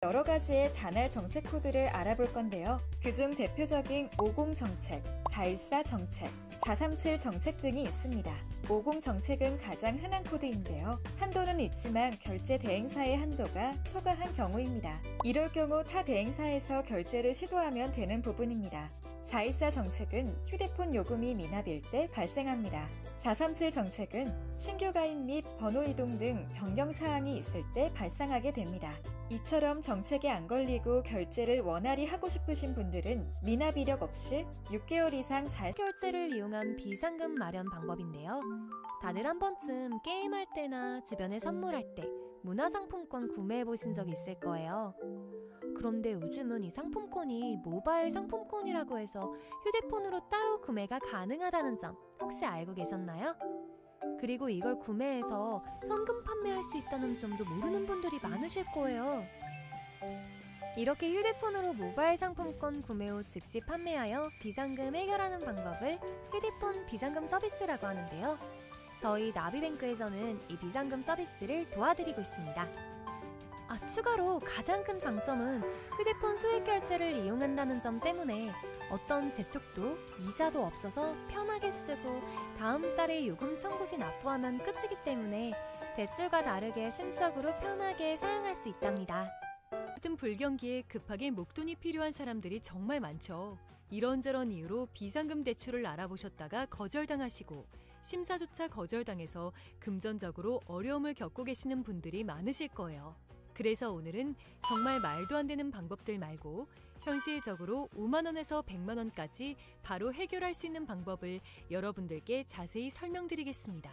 여러 가지의 단알 정책 코드를 알아볼 건데요. 그중 대표적인 50 정책, 414 정책, 437 정책 등이 있습니다. 50 정책은 가장 흔한 코드인데요. 한도는 있지만 결제 대행사의 한도가 초과한 경우입니다. 이럴 경우 타 대행사에서 결제를 시도하면 되는 부분입니다. 414 정책은 휴대폰 요금이 미납일 때 발생합니다. 437 정책은 신규 가입 및 번호 이동 등 변경 사항이 있을 때 발생하게 됩니다. 이처럼 정책에 안 걸리고 결제를 원활히 하고 싶으신 분들은 미납 이력 없이 6개월 이상 잘 결제를 이용한 비상금 마련 방법인데요. 다들 한 번쯤 게임할 때나 주변에 선물할 때 문화상품권 구매해 보신 적 있을 거예요. 그런데 요즘은 이 상품권이 모바일 상품권이라고 해서 휴대폰으로 따로 구매가 가능하다는 점 혹시 알고 계셨나요? 그리고 이걸 구매해서 현금 판매할 수 있다는 점도 모르는 분들이 많으실 거예요. 이렇게 휴대폰으로 모바일 상품권 구매 후 즉시 판매하여 비상금 해결하는 방법을 휴대폰 비상금 서비스라고 하는데요. 저희 나비뱅크에서는 이 비상금 서비스를 도와드리고 있습니다. 추가로 가장 큰 장점은 휴대폰 소액 결제를 이용한다는 점 때문에 어떤 재촉도 이자도 없어서 편하게 쓰고 다음 달에 요금 청구 시 납부하면 끝이기 때문에 대출과 다르게 심적으로 편하게 사용할 수 있답니다. 같은 불경기에 급하게 목돈이 필요한 사람들이 정말 많죠. 이런저런 이유로 비상금 대출을 알아보셨다가 거절당하시고 심사조차 거절당해서 금전적으로 어려움을 겪고 계시는 분들이 많으실 거예요. 그래서 오늘은 정말 말도 안 되는 방법들 말고 현실적으로 5만 원에서 100만 원까지 바로 해결할 수 있는 방법을 여러분들께 자세히 설명드리겠습니다.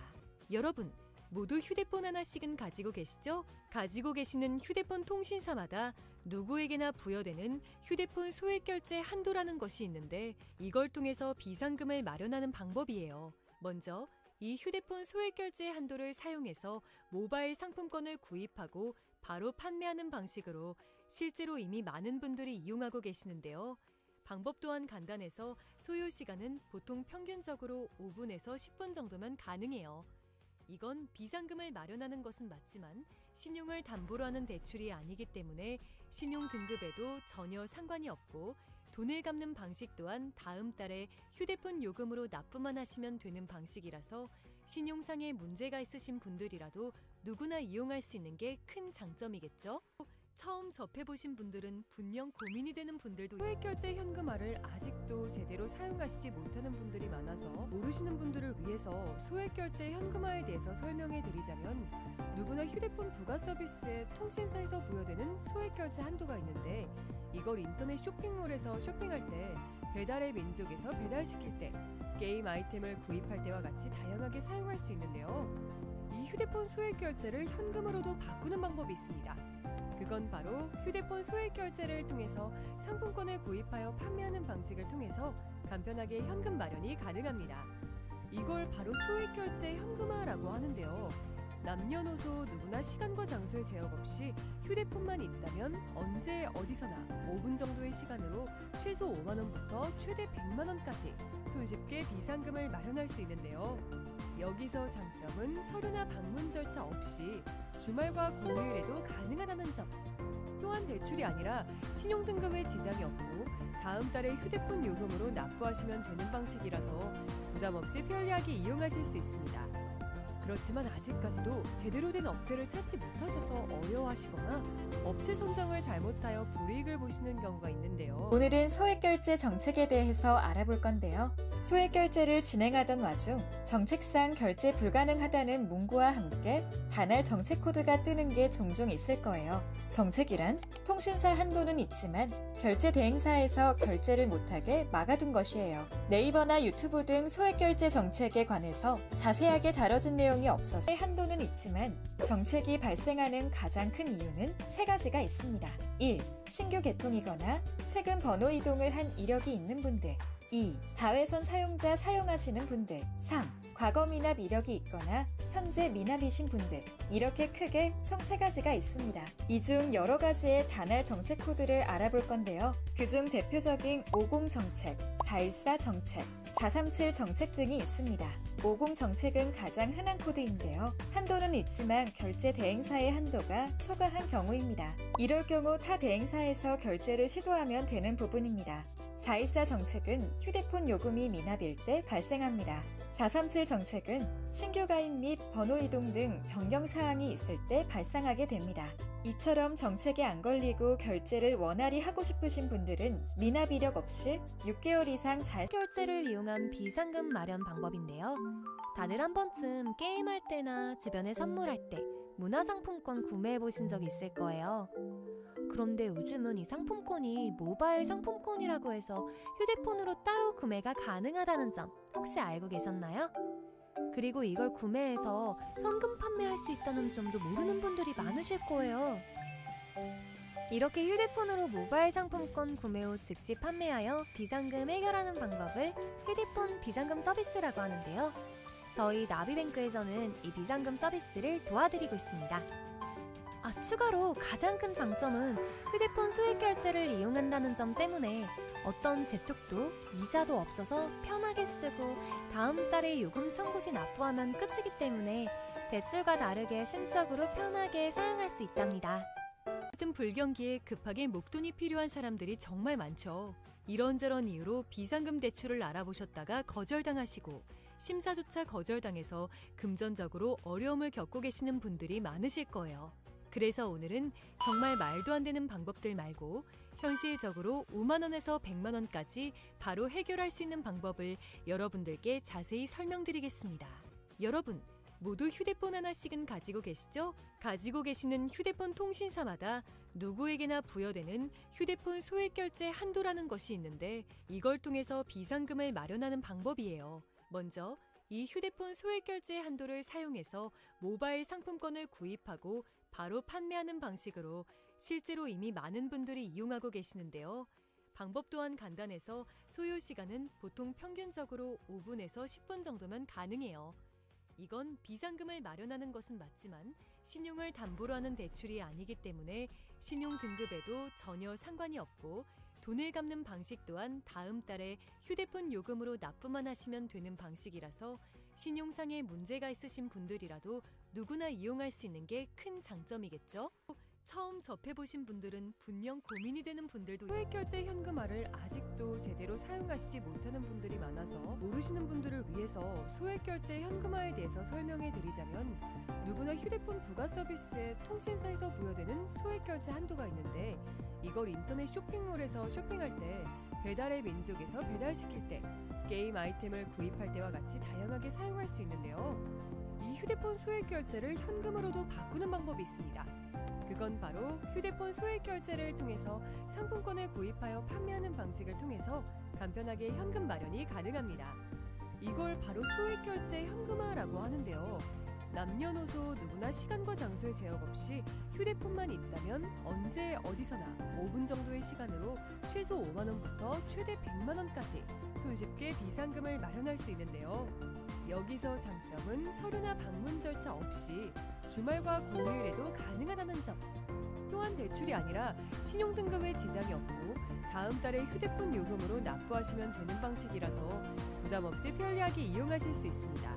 여러분, 모두 휴대폰 하나씩은 가지고 계시죠? 가지고 계시는 휴대폰 통신사마다 누구에게나 부여되는 휴대폰 소액 결제 한도라는 것이 있는데 이걸 통해서 비상금을 마련하는 방법이에요. 먼저 이 휴대폰 소액 결제 한도를 사용해서 모바일 상품권을 구입하고 바로 판매하는 방식으로 실제로 이미 많은 분들이 이용하고 계시는데요. 방법 또한 간단해서 소요 시간은 보통 평균적으로 5분에서 10분 정도면 가능해요. 이건 비상금을 마련하는 것은 맞지만 신용을 담보로 하는 대출이 아니기 때문에 신용 등급에도 전혀 상관이 없고 돈을 갚는 방식 또한 다음 달에 휴대폰 요금으로 납부만 하시면 되는 방식이라서 신용상의 문제가 있으신 분들이라도 누구나 이용할 수 있는 게 큰 장점이겠죠? 처음 접해보신 분들은 분명 고민이 되는 분들도 소액결제 현금화를 아직도 제대로 사용하시지 못하는 분들이 많아서 모르시는 분들을 위해서 소액결제 현금화에 대해서 설명해 드리자면 누구나 휴대폰 부가 서비스에 통신사에서 부여되는 소액결제 한도가 있는데 이걸 인터넷 쇼핑몰에서 쇼핑할 때 배달의 민족에서 배달시킬 때 게임 아이템을 구입할 때와 같이 다양하게 사용할 수 있는데요. 이 휴대폰 소액결제를 현금으로도 바꾸는 방법이 있습니다. 그건 바로 휴대폰 소액 결제를 통해서 상품권을 구입하여 판매하는 방식을 통해서 간편하게 현금 마련이 가능합니다. 이걸 바로 소액 결제 현금화라고 하는데요. 남녀노소 누구나 시간과 장소의 제약 없이 휴대폰만 있다면 언제 어디서나 5분 정도의 시간으로 최소 5만 원부터 최대 100만 원까지 손쉽게 비상금을 마련할 수 있는데요. 여기서 장점은 서류나 방문 절차 없이 주말과 공휴일에도 가능하다는 점. 또한 대출이 아니라 신용등급에 지장이 없고 다음 달에 휴대폰 요금으로 납부하시면 되는 방식이라서 부담 없이 편리하게 이용하실 수 있습니다. 그렇지만 아직까지도 제대로 된 업체를 찾지 못하셔서 어려워하시거나 업체 선정을 잘못하여 불이익을 보시는 경우가 있는데요. 오늘은 소액결제 정책에 대해서 알아볼 건데요. 소액결제를 진행하던 와중 정책상 결제 불가능하다는 문구와 함께 단알 정책 코드가 뜨는 게 종종 있을 거예요. 정책이란 통신사 한도는 있지만 결제 대행사에서 결제를 못하게 막아둔 것이에요. 네이버나 유튜브 등 소액결제 정책에 관해서 자세하게 다뤄진 내용이 없어서 한도는 있지만 정책이 발생하는 가장 큰 이유는 세 가지가 있습니다. 1. 신규 개통이거나 최근 번호 이동을 한 이력이 있는 분들. 2. 다회선 사용자 사용하시는 분들. 3. 과거 미납 이력이 있거나 현재 미납이신 분들. 이렇게 크게 총 3가지가 있습니다. 이 중 여러 가지의 단알 정책 코드를 알아볼 건데요. 그중 대표적인 50 정책, 414 정책, 437 정책 등이 있습니다. 50 정책은 가장 흔한 코드인데요. 한도는 있지만 결제 대행사의 한도가 초과한 경우입니다. 이럴 경우 타 대행사에서 결제를 시도하면 되는 부분입니다. 414 정책은 휴대폰 요금이 미납일 때 발생합니다. 437 정책은 신규 가입 및 번호 이동 등 변경 사항이 있을 때 발생하게 됩니다. 이처럼 정책에 안 걸리고 결제를 원활히 하고 싶으신 분들은 미납 이력 없이 6개월 이상 잘 결제를 이용한 비상금 마련 방법인데요. 다들 한 번쯤 게임할 때나 주변에 선물할 때 문화상품권 구매해 보신 적 있을 거예요. 그런데 요즘은 이 상품권이 모바일 상품권이라고 해서 휴대폰으로 따로 구매가 가능하다는 점 혹시 알고 계셨나요? 그리고 이걸 구매해서 현금 판매할 수 있다는 점도 모르는 분들이 많으실 거예요. 이렇게 휴대폰으로 모바일 상품권 구매 후 즉시 판매하여 비상금 해결하는 방법을 휴대폰 비상금 서비스라고 하는데요. 저희 나비뱅크에서는 이 비상금 서비스를 도와드리고 있습니다. 추가로 가장 큰 장점은 휴대폰 소액 결제를 이용한다는 점 때문에 어떤 재촉도 이자도 없어서 편하게 쓰고 다음 달에 요금 청구 시 납부하면 끝이기 때문에 대출과 다르게 심적으로 편하게 사용할 수 있답니다. 같은 불경기에 급하게 목돈이 필요한 사람들이 정말 많죠. 이런저런 이유로 비상금 대출을 알아보셨다가 거절당하시고 심사조차 거절당해서 금전적으로 어려움을 겪고 계시는 분들이 많으실 거예요. 그래서 오늘은 정말 말도 안 되는 방법들 말고 현실적으로 5만 원에서 100만 원까지 바로 해결할 수 있는 방법을 여러분들께 자세히 설명드리겠습니다. 여러분, 모두 휴대폰 하나씩은 가지고 계시죠? 가지고 계시는 휴대폰 통신사마다 누구에게나 부여되는 휴대폰 소액 결제 한도라는 것이 있는데 이걸 통해서 비상금을 마련하는 방법이에요. 먼저 이 휴대폰 소액 결제 한도를 사용해서 모바일 상품권을 구입하고 바로 판매하는 방식으로 실제로 이미 많은 분들이 이용하고 계시는데요. 방법 또한 간단해서 소요 시간은 보통 평균적으로 5분에서 10분 정도면 가능해요. 이건 비상금을 마련하는 것은 맞지만 신용을 담보로 하는 대출이 아니기 때문에 신용 등급에도 전혀 상관이 없고 돈을 갚는 방식 또한 다음 달에 휴대폰 요금으로 납부만 하시면 되는 방식이라서 신용상의 문제가 있으신 분들이라도 누구나 이용할 수 있는 게 큰 장점이겠죠? 처음 접해보신 분들은 분명 고민이 되는 분들도 소액 결제 현금화를 아직도 제대로 사용하시지 못하는 분들이 많아서 모르시는 분들을 위해서 소액 결제 현금화에 대해서 설명해 드리자면 누구나 휴대폰 부가 서비스에 통신사에서 부여되는 소액 결제 한도가 있는데 이걸 인터넷 쇼핑몰에서 쇼핑할 때 배달의 민족에서 배달시킬 때 게임 아이템을 구입할 때와 같이 다양하게 사용할 수 있는데요. 이 휴대폰 소액 결제를 현금으로도 바꾸는 방법이 있습니다. 그건 바로 휴대폰 소액 결제를 통해서 상품권을 구입하여 판매하는 방식을 통해서 간편하게 현금 마련이 가능합니다. 이걸 바로 소액 결제 현금화라고 하는데요. 남녀노소 누구나 시간과 장소의 제약 없이 휴대폰만 있다면 언제 어디서나 5분 정도의 시간으로 최소 5만 원부터 최대 100만 원까지 손쉽게 비상금을 마련할 수 있는데요. 여기서 장점은 서류나 방문 절차 없이 주말과 공휴일에도 가능하다는 점. 또한 대출이 아니라 신용등급에 지장이 없고 다음 달에 휴대폰 요금으로 납부하시면 되는 방식이라서 부담 없이 편리하게 이용하실 수 있습니다.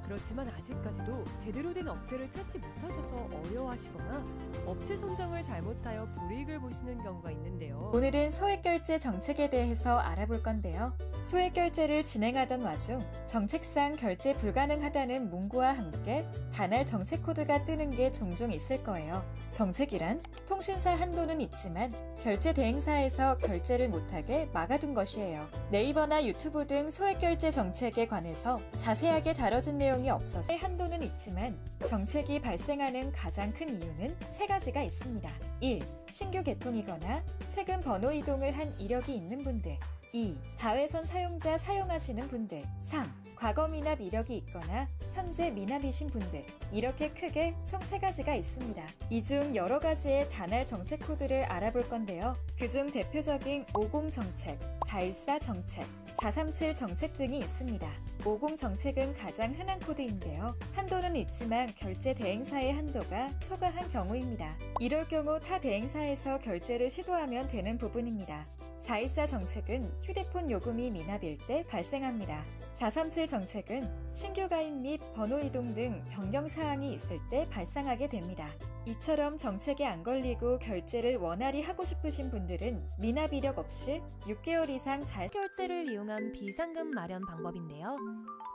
그렇지만 아직까지도 제대로 된 업체를 찾지 못하셔서 어려워하시거나 업체 선정을 잘못하여 불이익을 보시는 경우가 있는데요. 오늘은 소액결제 정책에 대해서 알아볼 건데요. 소액결제를 진행하던 와중 정책상 결제 불가능하다는 문구와 함께 단할 정책 코드가 뜨는 게 종종 있을 거예요. 정책이란 통신사 한도는 있지만 결제 대행사에서 결제를 못하게 막아둔 것이에요. 네이버나 유튜브 등 소액결제 정책에 관해서 자세하게 다뤄진 내용이 없어서 한도는 있지만 정책이 발생하는 가장 큰 이유는 세 가지가 있습니다. 1. 신규 개통이거나 최근 번호 이동을 한 이력이 있는 분들. 2. 다회선 사용자 사용하시는 분들. 3. 과거 미납 이력이 있거나 현재 미납이신 분들. 이렇게 크게 총 3가지가 있습니다. 이 중 여러 가지의 단할 정책 코드를 알아볼 건데요. 그중 대표적인 50 정책, 414 정책, 437 정책 등이 있습니다. 50 정책은 가장 흔한 코드인데요. 한도는 있지만 결제 대행사의 한도가 초과한 경우입니다. 이럴 경우 타 대행사에서 결제를 시도하면 되는 부분입니다. 414 정책은 휴대폰 요금이 미납일 때 발생합니다. 437 정책은 신규 가입 및 번호 이동 등 변경 사항이 있을 때 발생하게 됩니다. 이처럼 정책에 안 걸리고 결제를 원활히 하고 싶으신 분들은 미납 이력 없이 6개월 이상 잘 결제를 이용한 비상금 마련 방법인데요.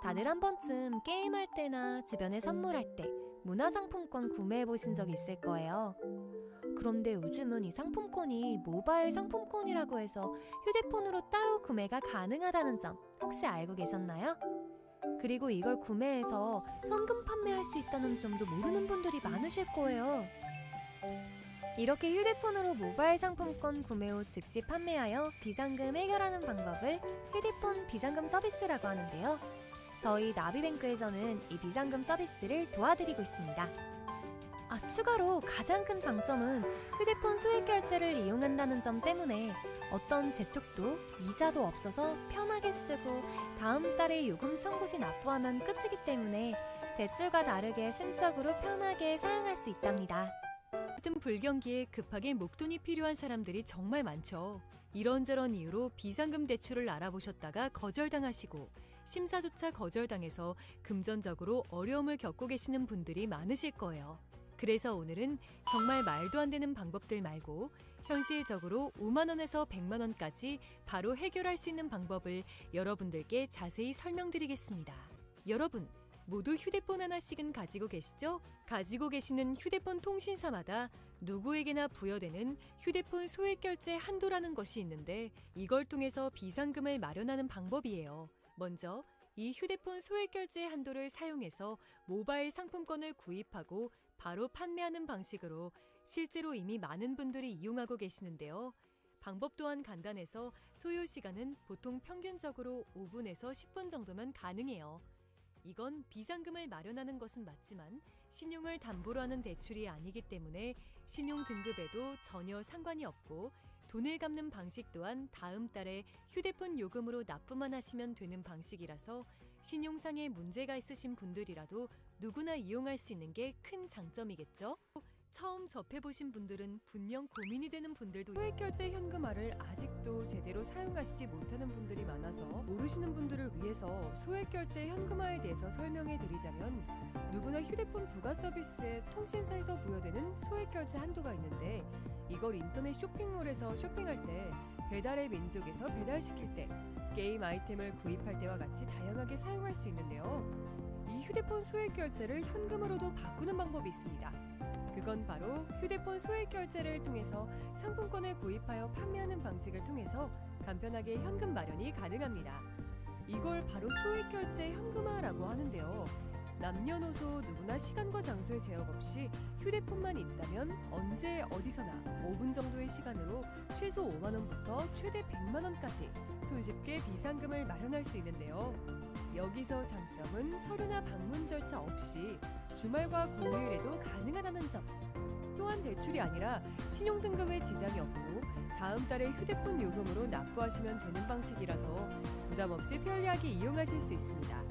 다들 한 번쯤 게임할 때나 주변에 선물할 때 문화상품권 구매해 보신 적 있을 거예요. 그런데 요즘은 이 상품권이 모바일 상품권이라고 해서 휴대폰으로 따로 구매가 가능하다는 점 혹시 알고 계셨나요? 그리고 이걸 구매해서 현금 판매할 수 있다는 점도 모르는 분들이 많으실 거예요. 이렇게 휴대폰으로 모바일 상품권 구매 후 즉시 판매하여 비상금 해결하는 방법을 휴대폰 비상금 서비스라고 하는데요. 저희 나비뱅크에서는 이 비상금 서비스를 도와드리고 있습니다. 추가로 가장 큰 장점은 휴대폰 소액 결제를 이용한다는 점 때문에 어떤 재촉도 이자도 없어서 편하게 쓰고 다음 달에 요금 청구 시 납부하면 끝이기 때문에 대출과 다르게 심적으로 편하게 사용할 수 있답니다. 같은 불경기에 급하게 목돈이 필요한 사람들이 정말 많죠. 이런저런 이유로 비상금 대출을 알아보셨다가 거절당하시고 심사조차 거절당해서 금전적으로 어려움을 겪고 계시는 분들이 많으실 거예요. 그래서 오늘은 정말 말도 안 되는 방법들 말고 현실적으로 5만 원에서 100만 원까지 바로 해결할 수 있는 방법을 여러분들께 자세히 설명드리겠습니다. 여러분, 모두 휴대폰 하나씩은 가지고 계시죠? 가지고 계시는 휴대폰 통신사마다 누구에게나 부여되는 휴대폰 소액 결제 한도라는 것이 있는데 이걸 통해서 비상금을 마련하는 방법이에요. 먼저 이 휴대폰 소액 결제 한도를 사용해서 모바일 상품권을 구입하고 바로 판매하는 방식으로 실제로 이미 많은 분들이 이용하고 계시는데요. 방법 또한 간단해서 소요 시간은 보통 평균적으로 5분에서 10분 정도면 가능해요. 이건 비상금을 마련하는 것은 맞지만 신용을 담보로 하는 대출이 아니기 때문에 신용 등급에도 전혀 상관이 없고 돈을 갚는 방식 또한 다음 달에 휴대폰 요금으로 납부만 하시면 되는 방식이라서 신용상의 문제가 있으신 분들이라도 누구나 이용할 수 있는 게 큰 장점이겠죠? 처음 접해보신 분들은 분명 고민이 되는 분들도 소액 결제 현금화를 아직도 제대로 사용하시지 못하는 분들이 많아서 모르시는 분들을 위해서 소액 결제 현금화에 대해서 설명해 드리자면 누구나 휴대폰 부가 서비스에 통신사에서 부여되는 소액 결제 한도가 있는데 이걸 인터넷 쇼핑몰에서 쇼핑할 때 배달의 민족에서 배달시킬 때 게임 아이템을 구입할 때와 같이 다양하게 사용할 수 있는데요. 이 휴대폰 소액 결제를 현금으로도 바꾸는 방법이 있습니다. 그건 바로 휴대폰 소액 결제를 통해서 상품권을 구입하여 판매하는 방식을 통해서 간편하게 현금 마련이 가능합니다. 이걸 바로 소액 결제 현금화라고 하는데요. 남녀노소 누구나 시간과 장소의 제약 없이 휴대폰만 있다면 언제 어디서나 5분 정도의 시간으로 최소 5만 원부터 최대 100만 원까지 손쉽게 비상금을 마련할 수 있는데요. 여기서 장점은 서류나 방문 절차 없이 주말과 공휴일에도 가능하다는 점. 또한 대출이 아니라 신용등급에 지장이 없고 다음 달에 휴대폰 요금으로 납부하시면 되는 방식이라서 부담 없이 편리하게 이용하실 수 있습니다.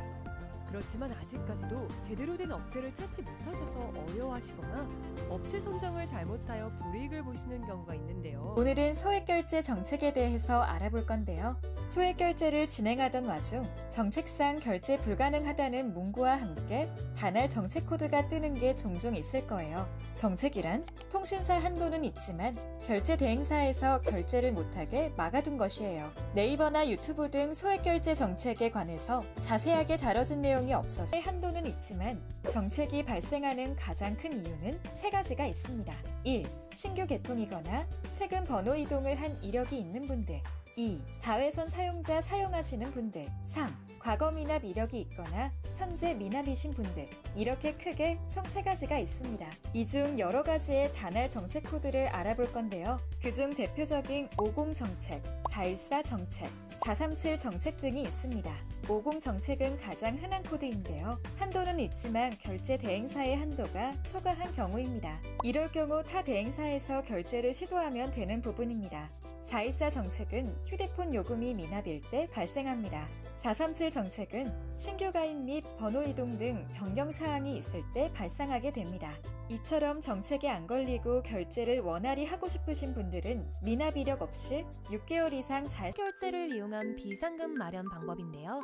그렇지만 아직까지도 제대로 된 업체를 찾지 못하셔서 어려워하시거나 업체 선정을 잘못하여 불이익을 보시는 경우가 있는데요. 오늘은 소액결제 정책에 대해서 알아볼 건데요. 소액결제를 진행하던 와중 정책상 결제 불가능하다는 문구와 함께 단할 정책 코드가 뜨는 게 종종 있을 거예요. 정책이란 통신사 한도는 있지만 결제 대행사에서 결제를 못하게 막아둔 것이에요. 네이버나 유튜브 등 소액결제 정책에 관해서 자세하게 다뤄진 내용이 없어서 한도는 있지만 정책이 발생하는 가장 큰 이유는 세 가지가 있습니다. 1. 신규 개통이거나 최근 번호 이동을 한 이력이 있는 분들. 2. 다회선 사용자 사용하시는 분들. 3. 과거 미납 이력이 있거나 현재 미납이신 분들. 이렇게 크게 총 3가지가 있습니다. 이 중 여러 가지의 단할 정책 코드를 알아볼 건데요. 그중 대표적인 50 정책, 414 정책, 437 정책 등이 있습니다. 50 정책은 가장 흔한 코드인데요. 한도는 있지만 결제 대행사의 한도가 초과한 경우입니다. 이럴 경우 타 대행사에서 결제를 시도하면 되는 부분입니다. 414 정책은 휴대폰 요금이 미납일 때 발생합니다. 437 정책은 신규 가입 및 번호 이동 등 변경 사항이 있을 때 발생하게 됩니다. 이처럼 정책에 안 걸리고 결제를 원활히 하고 싶으신 분들은 미납 이력 없이 6개월 이상 잘 결제를 이용한 비상금 마련 방법인데요.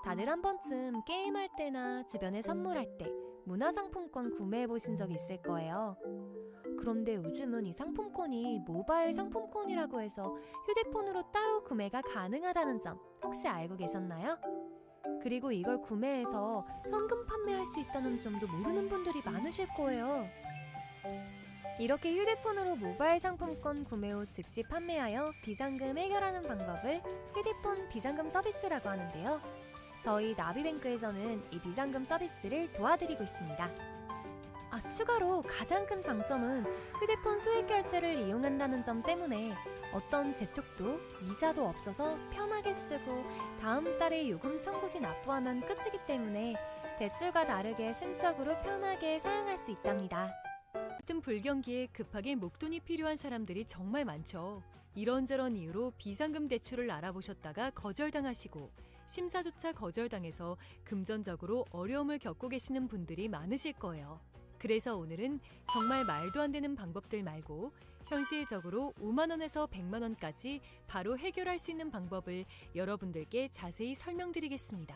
다들 한 번쯤 게임할 때나 주변에 선물할 때 문화상품권 구매해 보신 적 있을 거예요. 그런데 요즘은 이 상품권이 모바일 상품권이라고 해서 휴대폰으로 따로 구매가 가능하다는 점 혹시 알고 계셨나요? 그리고 이걸 구매해서 현금 판매할 수 있다는 점도 모르는 분들이 많으실 거예요. 이렇게 휴대폰으로 모바일 상품권 구매 후 즉시 판매하여 비상금 해결하는 방법을 휴대폰 비상금 서비스라고 하는데요. 저희 나비뱅크에서는 이 비상금 서비스를 도와드리고 있습니다. 추가로 가장 큰 장점은 휴대폰 소액 결제를 이용한다는 점 때문에 어떤 재촉도 이자도 없어서 편하게 쓰고 다음 달에 요금 청구 시 납부하면 끝이기 때문에 대출과 다르게 심적으로 편하게 사용할 수 있답니다. 같은 불경기에 급하게 목돈이 필요한 사람들이 정말 많죠. 이런저런 이유로 비상금 대출을 알아보셨다가 거절당하시고 심사조차 거절당해서 금전적으로 어려움을 겪고 계시는 분들이 많으실 거예요. 그래서 오늘은 정말 말도 안 되는 방법들 말고 현실적으로 5만 원에서 100만 원까지 바로 해결할 수 있는 방법을 여러분들께 자세히 설명드리겠습니다.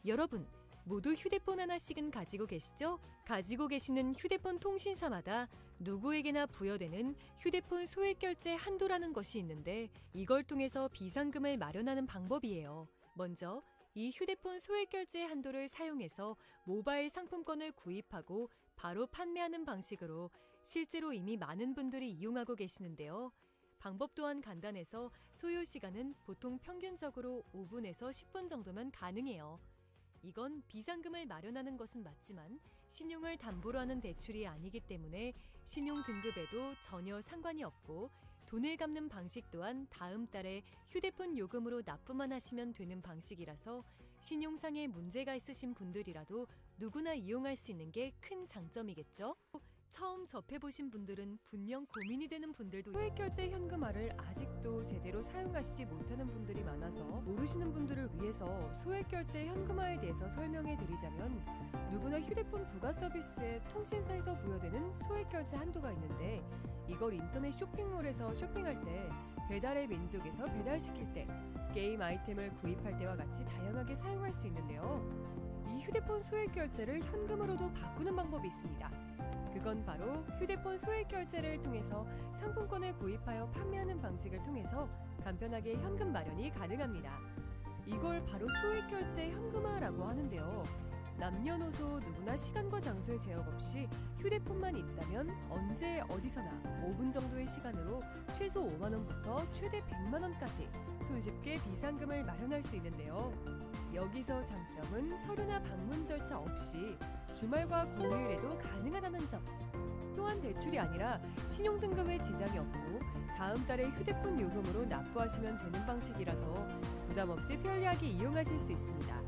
여러분, 모두 휴대폰 하나씩은 가지고 계시죠? 가지고 계시는 휴대폰 통신사마다 누구에게나 부여되는 휴대폰 소액 결제 한도라는 것이 있는데 이걸 통해서 비상금을 마련하는 방법이에요. 먼저 이 휴대폰 소액 결제 한도를 사용해서 모바일 상품권을 구입하고 바로 판매하는 방식으로 실제로 이미 많은 분들이 이용하고 계시는데요. 방법 또한 간단해서 소요 시간은 보통 평균적으로 5분에서 10분 정도면 가능해요. 이건 비상금을 마련하는 것은 맞지만 신용을 담보로 하는 대출이 아니기 때문에 신용 등급에도 전혀 상관이 없고 돈을 갚는 방식 또한 다음 달에 휴대폰 요금으로 납부만 하시면 되는 방식이라서 신용상에 문제가 있으신 분들이라도 누구나 이용할 수 있는 게 큰 장점이겠죠? 처음 접해보신 분들은 분명 고민이 되는 분들도 소액 결제 현금화를 아직도 제대로 사용하시지 못하는 분들이 많아서 모르시는 분들을 위해서 소액 결제 현금화에 대해서 설명해 드리자면 누구나 휴대폰 부가 서비스에 통신사에서 부여되는 소액 결제 한도가 있는데 이걸 인터넷 쇼핑몰에서 쇼핑할 때 배달의 민족에서 배달시킬 때 게임 아이템을 구입할 때와 같이 다양하게 사용할 수 있는데요. 이 휴대폰 소액 결제를 현금으로도 바꾸는 방법이 있습니다. 그건 바로 휴대폰 소액 결제를 통해서 상품권을 구입하여 판매하는 방식을 통해서 간편하게 현금 마련이 가능합니다. 이걸 바로 소액 결제 현금화라고 하는데요. 남녀노소 누구나 시간과 장소의 제약 없이 휴대폰만 있다면 언제 어디서나 5분 정도의 시간으로 최소 5만 원부터 최대 100만 원까지 손쉽게 비상금을 마련할 수 있는데요. 여기서 장점은 서류나 방문 절차 없이 주말과 공휴일에도 가능하다는 점. 또한 대출이 아니라 신용등급에 지장이 없고 다음 달에 휴대폰 요금으로 납부하시면 되는 방식이라서 부담 없이 편리하게 이용하실 수 있습니다.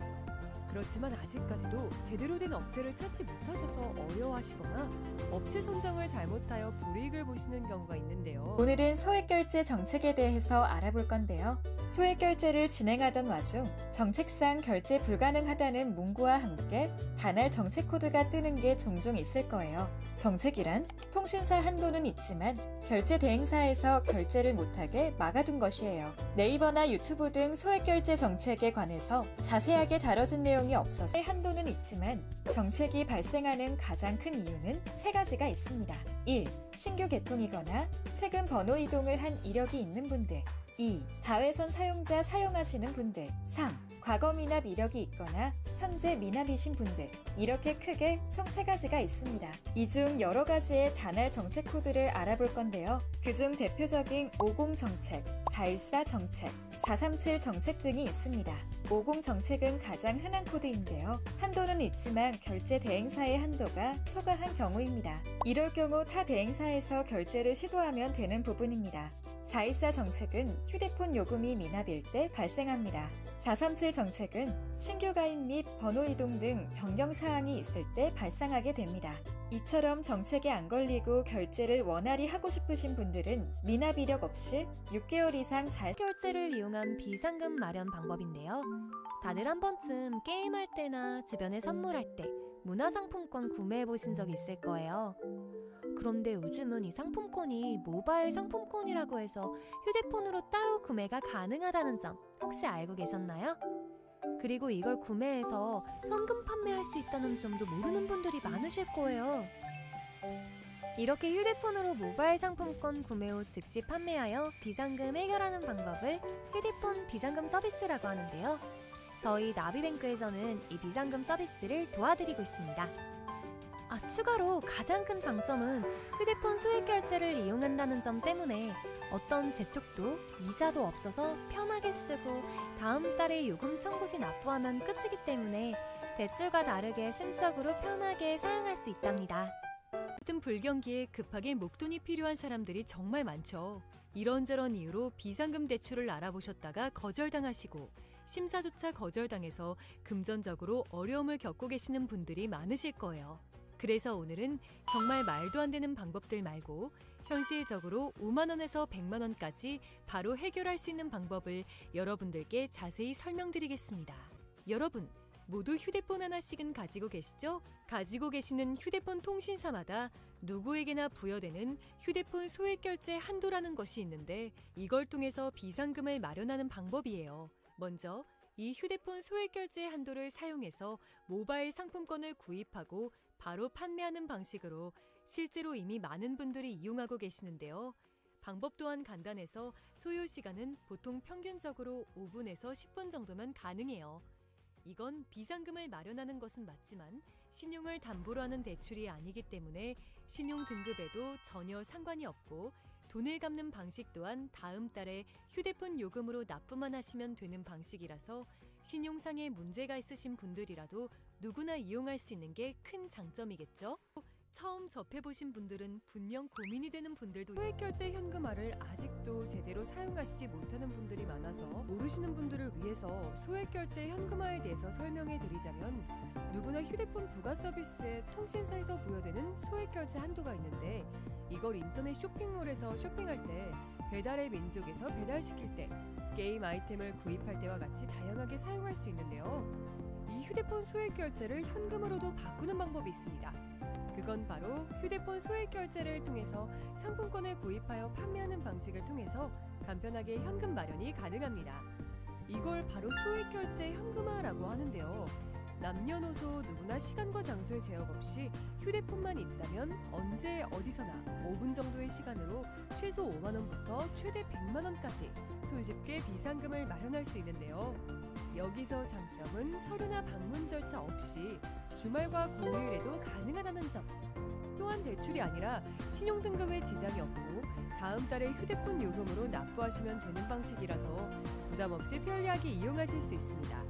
그렇지만 아직까지도 제대로 된 업체를 찾지 못하셔서 어려워하시거나 업체 선정을 잘못하여 불이익을 보시는 경우가 있는데요. 오늘은 소액결제 정책에 대해서 알아볼 건데요. 소액결제를 진행하던 와중 정책상 결제 불가능하다는 문구와 함께 단할 정책 코드가 뜨는 게 종종 있을 거예요. 정책이란 통신사 한도는 있지만 결제 대행사에서 결제를 못하게 막아둔 것이에요. 네이버나 유튜브 등 소액결제 정책에 관해서 자세하게 다뤄진 내용이 없어서 한도는 있지만 정책이 발생하는 가장 큰 이유는 세 가지가 있습니다. 1. 신규 개통이거나 최근 번호 이동을 한 이력이 있는 분들. 2. 다회선 사용자 사용하시는 분들. 3. 과거 미납 이력이 있거나 현재 미납이신 분들. 이렇게 크게 총 3가지가 있습니다. 이 중 여러 가지의 단할 정책 코드를 알아볼 건데요. 그중 대표적인 50 정책, 414 정책, 437 정책 등이 있습니다. 50 정책은 가장 흔한 코드인데요. 한도는 있지만 결제 대행사의 한도가 초과한 경우입니다. 이럴 경우 타 대행사에서 결제를 시도하면 되는 부분입니다. 414 정책은 휴대폰 요금이 미납일 때 발생합니다. 437 정책은 신규 가입 및 번호 이동 등 변경 사항이 있을 때 발생하게 됩니다. 이처럼 정책에 안 걸리고 결제를 원활히 하고 싶으신 분들은 미납 이력 없이 6개월 이상 잘 결제를 이용한 비상금 마련 방법인데요. 다들 한 번쯤 게임할 때나 주변에 선물할 때 문화상품권 구매해 보신 적 있을 거예요. 그런데 요즘은 이 상품권이 모바일 상품권이라고 해서 휴대폰으로 따로 구매가 가능하다는 점 혹시 알고 계셨나요? 그리고 이걸 구매해서 현금 판매할 수 있다는 점도 모르는 분들이 많으실 거예요. 이렇게 휴대폰으로 모바일 상품권 구매 후 즉시 판매하여 비상금 해결하는 방법을 휴대폰 비상금 서비스라고 하는데요. 저희 나비뱅크에서는 이 비상금 서비스를 도와드리고 있습니다. 추가로 가장 큰 장점은 휴대폰 소액 결제를 이용한다는 점 때문에 어떤 재촉도 이자도 없어서 편하게 쓰고 다음 달에 요금 청구 시 납부하면 끝이기 때문에 대출과 다르게 심적으로 편하게 사용할 수 있답니다. 같은 불경기에 급하게 목돈이 필요한 사람들이 정말 많죠. 이런저런 이유로 비상금 대출을 알아보셨다가 거절당하시고 심사조차 거절당해서 금전적으로 어려움을 겪고 계시는 분들이 많으실 거예요. 그래서 오늘은 정말 말도 안 되는 방법들 말고 현실적으로 5만 원에서 100만 원까지 바로 해결할 수 있는 방법을 여러분들께 자세히 설명드리겠습니다. 여러분, 모두 휴대폰 하나씩은 가지고 계시죠? 가지고 계시는 휴대폰 통신사마다 누구에게나 부여되는 휴대폰 소액 결제 한도라는 것이 있는데 이걸 통해서 비상금을 마련하는 방법이에요. 먼저 이 휴대폰 소액 결제 한도를 사용해서 모바일 상품권을 구입하고 바로 판매하는 방식으로 실제로 이미 많은 분들이 이용하고 계시는데요. 방법 또한 간단해서 소요 시간은 보통 평균적으로 5분에서 10분 정도면 가능해요. 이건 비상금을 마련하는 것은 맞지만 신용을 담보로 하는 대출이 아니기 때문에 신용 등급에도 전혀 상관이 없고 돈을 갚는 방식 또한 다음 달에 휴대폰 요금으로 납부만 하시면 되는 방식이라서 신용상의 문제가 있으신 분들이라도 누구나 이용할 수 있는 게 큰 장점이겠죠? 처음 접해보신 분들은 분명 고민이 되는 분들도 소액 결제 현금화를 아직도 제대로 사용하시지 못하는 분들이 많아서 모르시는 분들을 위해서 소액 결제 현금화에 대해서 설명해 드리자면 누구나 휴대폰 부가 서비스에 통신사에서 부여되는 소액 결제 한도가 있는데 이걸 인터넷 쇼핑몰에서 쇼핑할 때 배달의 민족에서 배달시킬 때 게임 아이템을 구입할 때와 같이 다양하게 사용할 수 있는데요. 이 휴대폰 소액 결제를 현금으로도 바꾸는 방법이 있습니다. 그건 바로 휴대폰 소액 결제를 통해서 상품권을 구입하여 판매하는 방식을 통해서 간편하게 현금 마련이 가능합니다. 이걸 바로 소액 결제 현금화라고 하는데요. 남녀노소 누구나 시간과 장소의 제약 없이 휴대폰만 있다면 언제 어디서나 5분 정도의 시간으로 최소 5만 원부터 최대 100만 원까지 손쉽게 비상금을 마련할 수 있는데요. 여기서 장점은 서류나 방문 절차 없이 주말과 공휴일에도 가능하다는 점. 또한 대출이 아니라 신용등급에 지장이 없고 다음 달에 휴대폰 요금으로 납부하시면 되는 방식이라서 부담 없이 편리하게 이용하실 수 있습니다.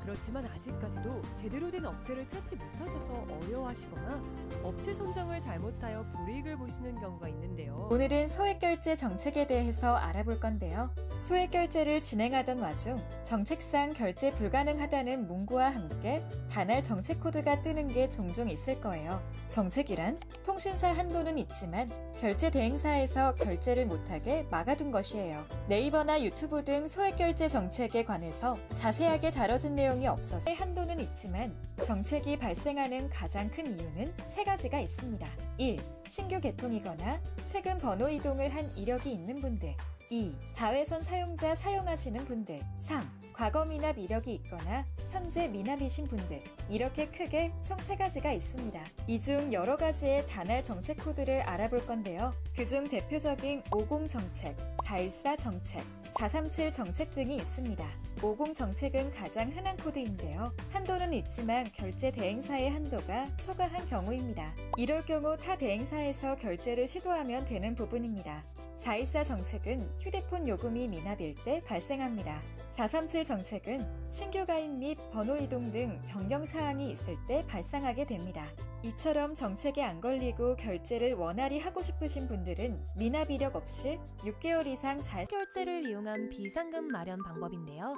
그렇지만 아직까지도 제대로 된 업체를 찾지 못하셔서 어려워하시거나 업체 선정을 잘못하여 불이익을 보시는 경우가 있는데요. 오늘은 소액결제 정책에 대해서 알아볼 건데요. 소액결제를 진행하던 와중 정책상 결제 불가능하다는 문구와 함께 단할 정책 코드가 뜨는 게 종종 있을 거예요. 정책이란 통신사 한도는 있지만 결제 대행사에서 결제를 못하게 막아둔 것이에요. 네이버나 유튜브 등 소액결제 정책에 관해서 자세하게 다뤄진 내용이 없어서 한도는 있지만 정책이 발생하는 가장 큰 이유는 세 가지가 있습니다. 1. 신규 개통이거나 최근 번호 이동을 한 이력이 있는 분들. 2. 다회선 사용자 사용하시는 분들. 3. 과거 미납 이력이 있거나 현재 미납이신 분들. 이렇게 크게 총 3가지가 있습니다. 이 중 여러 가지의 단할 정책 코드를 알아볼 건데요. 그중 대표적인 50 정책, 414 정책, 437 정책 등이 있습니다. 50 정책은 가장 흔한 코드인데요. 한도는 있지만 결제 대행사의 한도가 초과한 경우입니다. 이럴 경우 타 대행사에서 결제를 시도하면 되는 부분입니다. 414 정책은 휴대폰 요금이 미납일 때 발생합니다. 437 정책은 신규 가입 및 번호 이동 등 변경 사항이 있을 때 발생하게 됩니다. 이처럼 정책에 안 걸리고 결제를 원활히 하고 싶으신 분들은 미납 이력 없이 6개월 이상 잘 결제를 이용한 비상금 마련 방법인데요.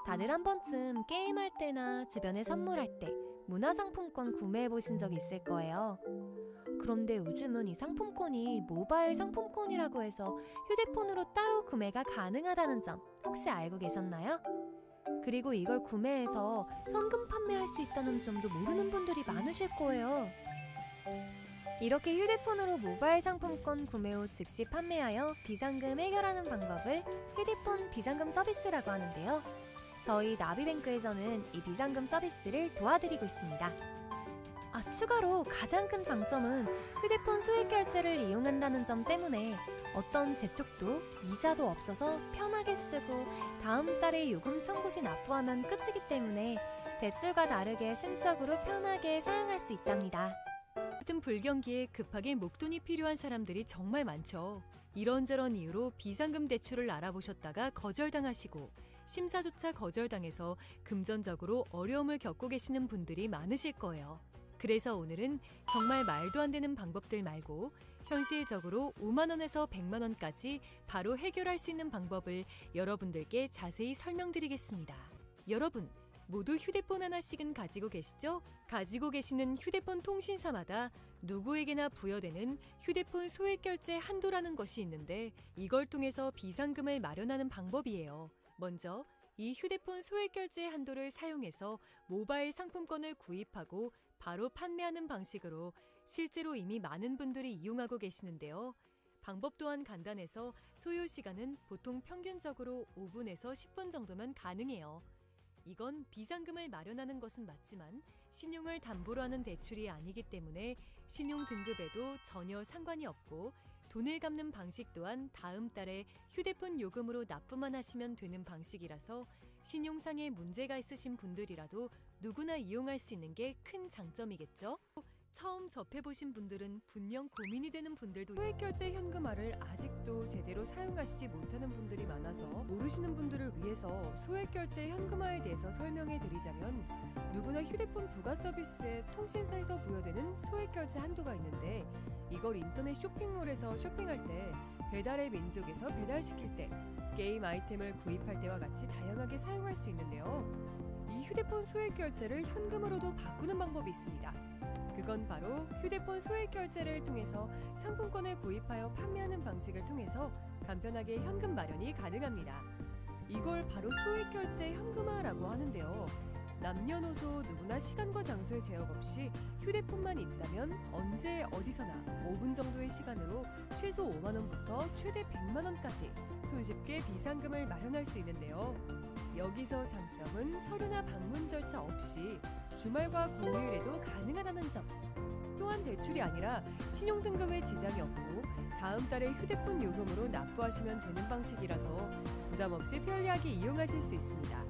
다들 한 번쯤 게임할 때나 주변에 선물할 때 문화상품권 구매해 보신 적 있을 거예요. 그런데 요즘은 이 상품권이 모바일 상품권이라고 해서 휴대폰으로 따로 구매가 가능하다는 점 혹시 알고 계셨나요? 그리고 이걸 구매해서 현금 판매할 수 있다는 점도 모르는 분들이 많으실 거예요. 이렇게 휴대폰으로 모바일 상품권 구매 후 즉시 판매하여 비상금 해결하는 방법을 휴대폰 비상금 서비스라고 하는데요. 저희 나비뱅크에서는 이 비상금 서비스를 도와드리고 있습니다. 추가로 가장 큰 장점은 휴대폰 소액 결제를 이용한다는 점 때문에 어떤 재촉도 이자도 없어서 편하게 쓰고 다음 달에 요금 청구 시 납부하면 끝이기 때문에 대출과 다르게 심적으로 편하게 사용할 수 있답니다. 같은 불경기에 급하게 목돈이 필요한 사람들이 정말 많죠. 이런저런 이유로 비상금 대출을 알아보셨다가 거절당하시고 심사조차 거절당해서 금전적으로 어려움을 겪고 계시는 분들이 많으실 거예요. 그래서 오늘은 정말 말도 안 되는 방법들 말고 현실적으로 5만 원에서 100만 원까지 바로 해결할 수 있는 방법을 여러분들께 자세히 설명드리겠습니다. 여러분, 모두 휴대폰 하나씩은 가지고 계시죠? 가지고 계시는 휴대폰 통신사마다 누구에게나 부여되는 휴대폰 소액 결제 한도라는 것이 있는데 이걸 통해서 비상금을 마련하는 방법이에요. 먼저 이 휴대폰 소액 결제 한도를 사용해서 모바일 상품권을 구입하고 바로 판매하는 방식으로 실제로 이미 많은 분들이 이용하고 계시는데요. 방법 또한 간단해서 소요 시간은 보통 평균적으로 5분에서 10분 정도면 가능해요. 이건 비상금을 마련하는 것은 맞지만 신용을 담보로 하는 대출이 아니기 때문에 신용 등급에도 전혀 상관이 없고 돈을 갚는 방식 또한 다음 달에 휴대폰 요금으로 납부만 하시면 되는 방식이라서 신용상의 문제가 있으신 분들이라도 누구나 이용할 수 있는 게 큰 장점이겠죠? 처음 접해보신 분들은 분명 고민이 되는 분들도 소액 결제 현금화를 아직도 제대로 사용하시지 못하는 분들이 많아서 모르시는 분들을 위해서 소액 결제 현금화에 대해서 설명해 드리자면 누구나 휴대폰 부가 서비스에 통신사에서 부여되는 소액 결제 한도가 있는데 이걸 인터넷 쇼핑몰에서 쇼핑할 때 배달의 민족에서 배달시킬 때 게임 아이템을 구입할 때와 같이 다양하게 사용할 수 있는데요. 이 휴대폰 소액 결제를 현금으로도 바꾸는 방법이 있습니다. 그건 바로 휴대폰 소액 결제를 통해서 상품권을 구입하여 판매하는 방식을 통해서 간편하게 현금 마련이 가능합니다. 이걸 바로 소액 결제 현금화라고 하는데요. 남녀노소 누구나 시간과 장소의 제약 없이 휴대폰만 있다면 언제 어디서나 5분 정도의 시간으로 최소 5만 원부터 최대 100만 원까지 손쉽게 비상금을 마련할 수 있는데요. 여기서 장점은 서류나 방문 절차 없이 주말과 공휴일에도 가능하다는 점. 또한 대출이 아니라 신용 등급에 지장이 없고 다음 달에 휴대폰 요금으로 납부하시면 되는 방식이라서 부담 없이 편리하게 이용하실 수 있습니다.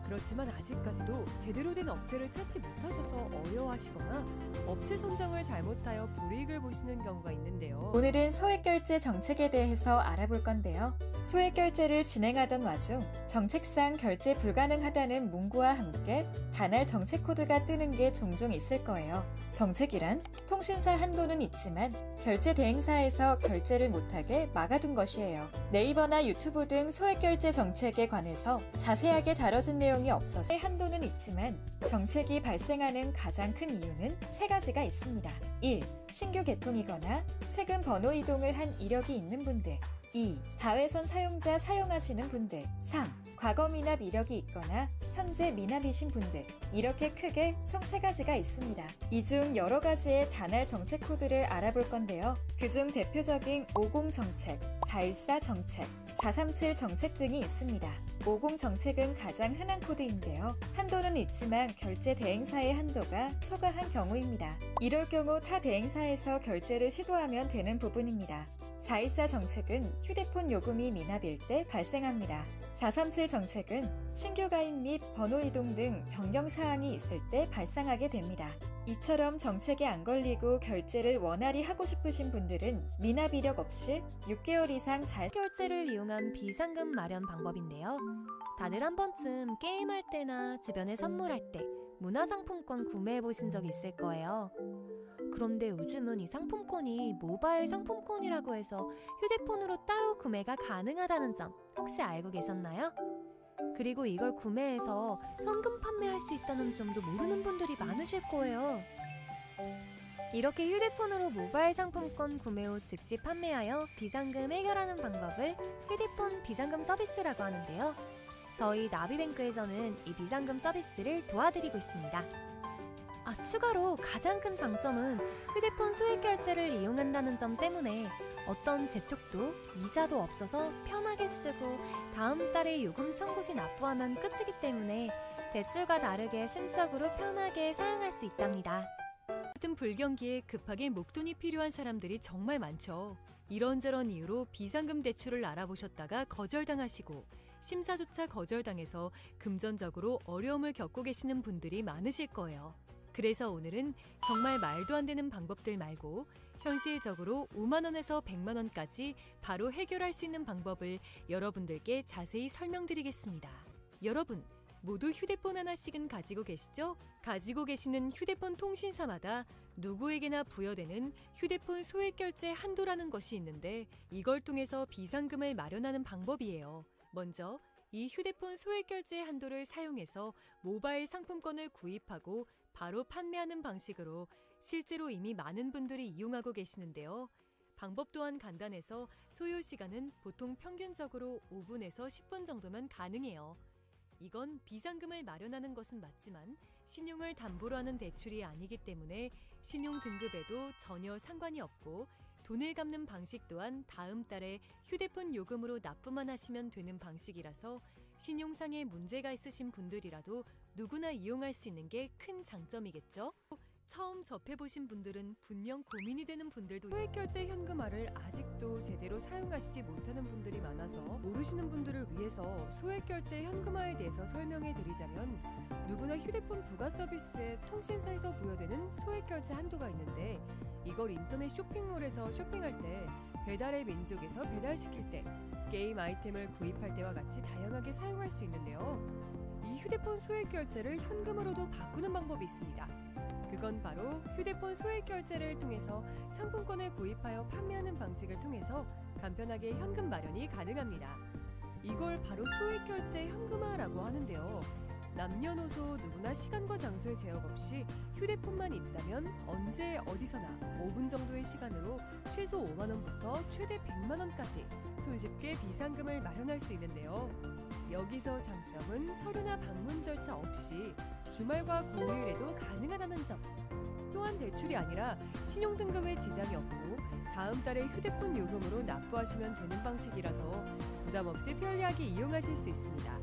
그렇지만 아직까지도 제대로 된 업체를 찾지 못하셔서 어려워하시거나 업체 선정을 잘못하여 불이익을 보시는 경우가 있는데요. 오늘은 소액 결제 정책에 대해서 알아볼 건데요. 소액 결제를 진행하던 와중 정책상 결제 불가능하다는 문구와 함께 단할 정책 코드가 뜨는 게 종종 있을 거예요. 정책이란 통신사 한도는 있지만 결제 대행사에서 결제를 못하게 막아둔 것이에요. 네이버나 유튜브 등 소액 결제 정책에 관해서 자세하게 다뤄진 내용이 없어서 한도는 있지만 정책이 발생하는 가장 큰 이유는 세 가지가 있습니다. 1. 신규 개통이거나 최근 번호 이동을 한 이력이 있는 분들. 2. 다회선 사용자 사용하시는 분들. 3. 과거 미납 이력이 있거나 현재 미납이신 분들. 이렇게 크게 총 3가지가 있습니다. 이 중 여러 가지의 단할 정책 코드를 알아볼 건데요. 그중 대표적인 50 정책, 414 정책, 437 정책 등이 있습니다. 50 정책은 가장 흔한 코드인데요. 한도는 있지만 결제 대행사의 한도가 초과한 경우입니다. 이럴 경우 타 대행사에서 결제를 시도하면 되는 부분입니다. 414 정책은 휴대폰 요금이 미납일 때 발생합니다. 437 정책은 신규 가입 및 번호 이동 등 변경 사항이 있을 때 발생하게 됩니다. 이처럼 정책에 안 걸리고 결제를 원활히 하고 싶으신 분들은 미납 이력 없이 6개월 이상 잘 결제를 이용한 비상금 마련 방법인데요. 다들 한 번쯤 게임할 때나 주변에 선물할 때 문화상품권 구매해보신 적 있을 거예요. 그런데 요즘은 이 상품권이 모바일 상품권이라고 해서 휴대폰으로 따로 구매가 가능하다는 점 혹시 알고 계셨나요? 그리고 이걸 구매해서 현금 판매할 수 있다는 점도 모르는 분들이 많으실 거예요. 이렇게 휴대폰으로 모바일 상품권 구매 후 즉시 판매하여 비상금 해결하는 방법을 휴대폰 비상금 서비스라고 하는데요. 저희 나비뱅크에서는 이 비상금 서비스를 도와드리고 있습니다. 추가로 가장 큰 장점은 휴대폰 소액 결제를 이용한다는 점 때문에 어떤 재촉도 이자도 없어서 편하게 쓰고 다음 달에 요금 청구 시 납부하면 끝이기 때문에 대출과 다르게 심적으로 편하게 사용할 수 있답니다. 같은 불경기에 급하게 목돈이 필요한 사람들이 정말 많죠. 이런저런 이유로 비상금 대출을 알아보셨다가 거절당하시고 심사조차 거절당해서 금전적으로 어려움을 겪고 계시는 분들이 많으실 거예요. 그래서 오늘은 정말 말도 안 되는 방법들 말고 현실적으로 5만 원에서 100만 원까지 바로 해결할 수 있는 방법을 여러분들께 자세히 설명드리겠습니다. 여러분, 모두 휴대폰 하나씩은 가지고 계시죠? 가지고 계시는 휴대폰 통신사마다 누구에게나 부여되는 휴대폰 소액 결제 한도라는 것이 있는데 이걸 통해서 비상금을 마련하는 방법이에요. 먼저 이 휴대폰 소액 결제 한도를 사용해서 모바일 상품권을 구입하고 바로 판매하는 방식으로 실제로 이미 많은 분들이 이용하고 계시는데요. 방법 또한 간단해서 소요 시간은 보통 평균적으로 5분에서 10분 정도면 가능해요. 이건 비상금을 마련하는 것은 맞지만 신용을 담보로 하는 대출이 아니기 때문에 신용 등급에도 전혀 상관이 없고 돈을 갚는 방식 또한 다음 달에 휴대폰 요금으로 납부만 하시면 되는 방식이라서 신용상의 문제가 있으신 분들이라도 누구나 이용할 수 있는 게 큰 장점이겠죠? 처음 접해보신 분들은 분명 고민이 되는 분들도 소액결제 현금화를 아직도 제대로 사용하시지 못하는 분들이 많아서 모르시는 분들을 위해서 소액결제 현금화에 대해서 설명해 드리자면 누구나 휴대폰 부가 서비스에 통신사에서 부여되는 소액결제 한도가 있는데 이걸 인터넷 쇼핑몰에서 쇼핑할 때 배달의 민족에서 배달시킬 때 게임 아이템을 구입할 때와 같이 다양하게 사용할 수 있는데요. 이 휴대폰 소액결제를 현금으로도 바꾸는 방법이 있습니다. 그건 바로 휴대폰 소액 결제를 통해서 상품권을 구입하여 판매하는 방식을 통해서 간편하게 현금 마련이 가능합니다. 이걸 바로 소액 결제 현금화라고 하는데요. 남녀노소 누구나 시간과 장소의 제약 없이 휴대폰만 있다면 언제 어디서나 5분 정도의 시간으로 최소 5만 원부터 최대 100만 원까지 손쉽게 비상금을 마련할 수 있는데요. 여기서 장점은 서류나 방문 절차 없이 주말과 공휴일에도 가능하다는 점. 또한 대출이 아니라 신용등급에 지장이 없고 다음 달에 휴대폰 요금으로 납부하시면 되는 방식이라서 부담 없이 편리하게 이용하실 수 있습니다.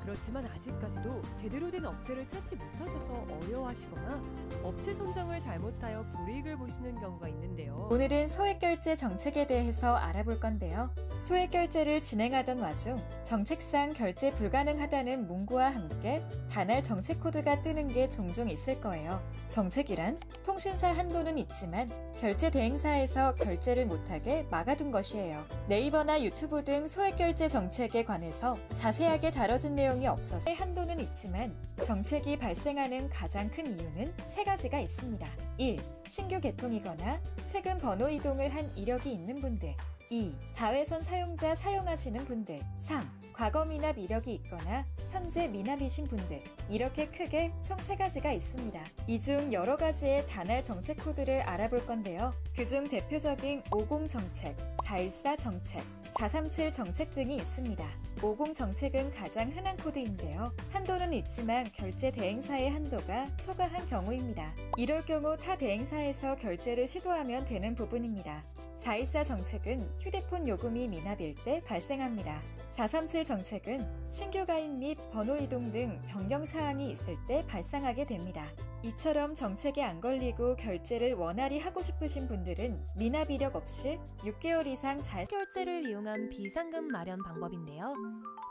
그렇지만 아직까지도 제대로 된 업체를 찾지 못하셔서 어려워하시거나 업체 선정을 잘못하여 불이익을 보시는 경우가 있는데요. 오늘은 소액결제 정책에 대해서 알아볼 건데요. 소액결제를 진행하던 와중 정책상 결제 불가능하다는 문구와 함께 단할 정책 코드가 뜨는 게 종종 있을 거예요. 정책이란 통신사 한도는 있지만 결제 대행사에서 결제를 못하게 막아둔 것이에요. 네이버나 유튜브 등 소액결제 정책에 관해서 자세하게 다뤄진 내용이 없어서 한도는 있지만 정책이 발생하는 가장 큰 이유는 세 가지가 있습니다. 1. 신규 개통이거나 최근 번호 이동을 한 이력이 있는 분들. 2. 다회선 사용자 사용하시는 분들. 3. 과거 미납 이력이 있거나 현재 미납이신 분들. 이렇게 크게 총 3가지가 있습니다. 이 중 여러 가지의 단할 정책 코드를 알아볼 건데요. 그중 대표적인 50 정책, 414 정책, 437 정책 등이 있습니다. 50 정책은 가장 흔한 코드인데요. 한도는 있지만 결제 대행사의 한도가 초과한 경우입니다. 이럴 경우 타 대행사에서 결제를 시도하면 되는 부분입니다. 414 정책은 휴대폰 요금이 미납일 때 발생합니다. 437 정책은 신규 가입 및 번호 이동 등 변경 사항이 있을 때 발생하게 됩니다. 이처럼 정책에 안 걸리고 결제를 원활히 하고 싶으신 분들은 미납 이력 없이 6개월 이상 잘 결제를 이용한 비상금 마련 방법인데요.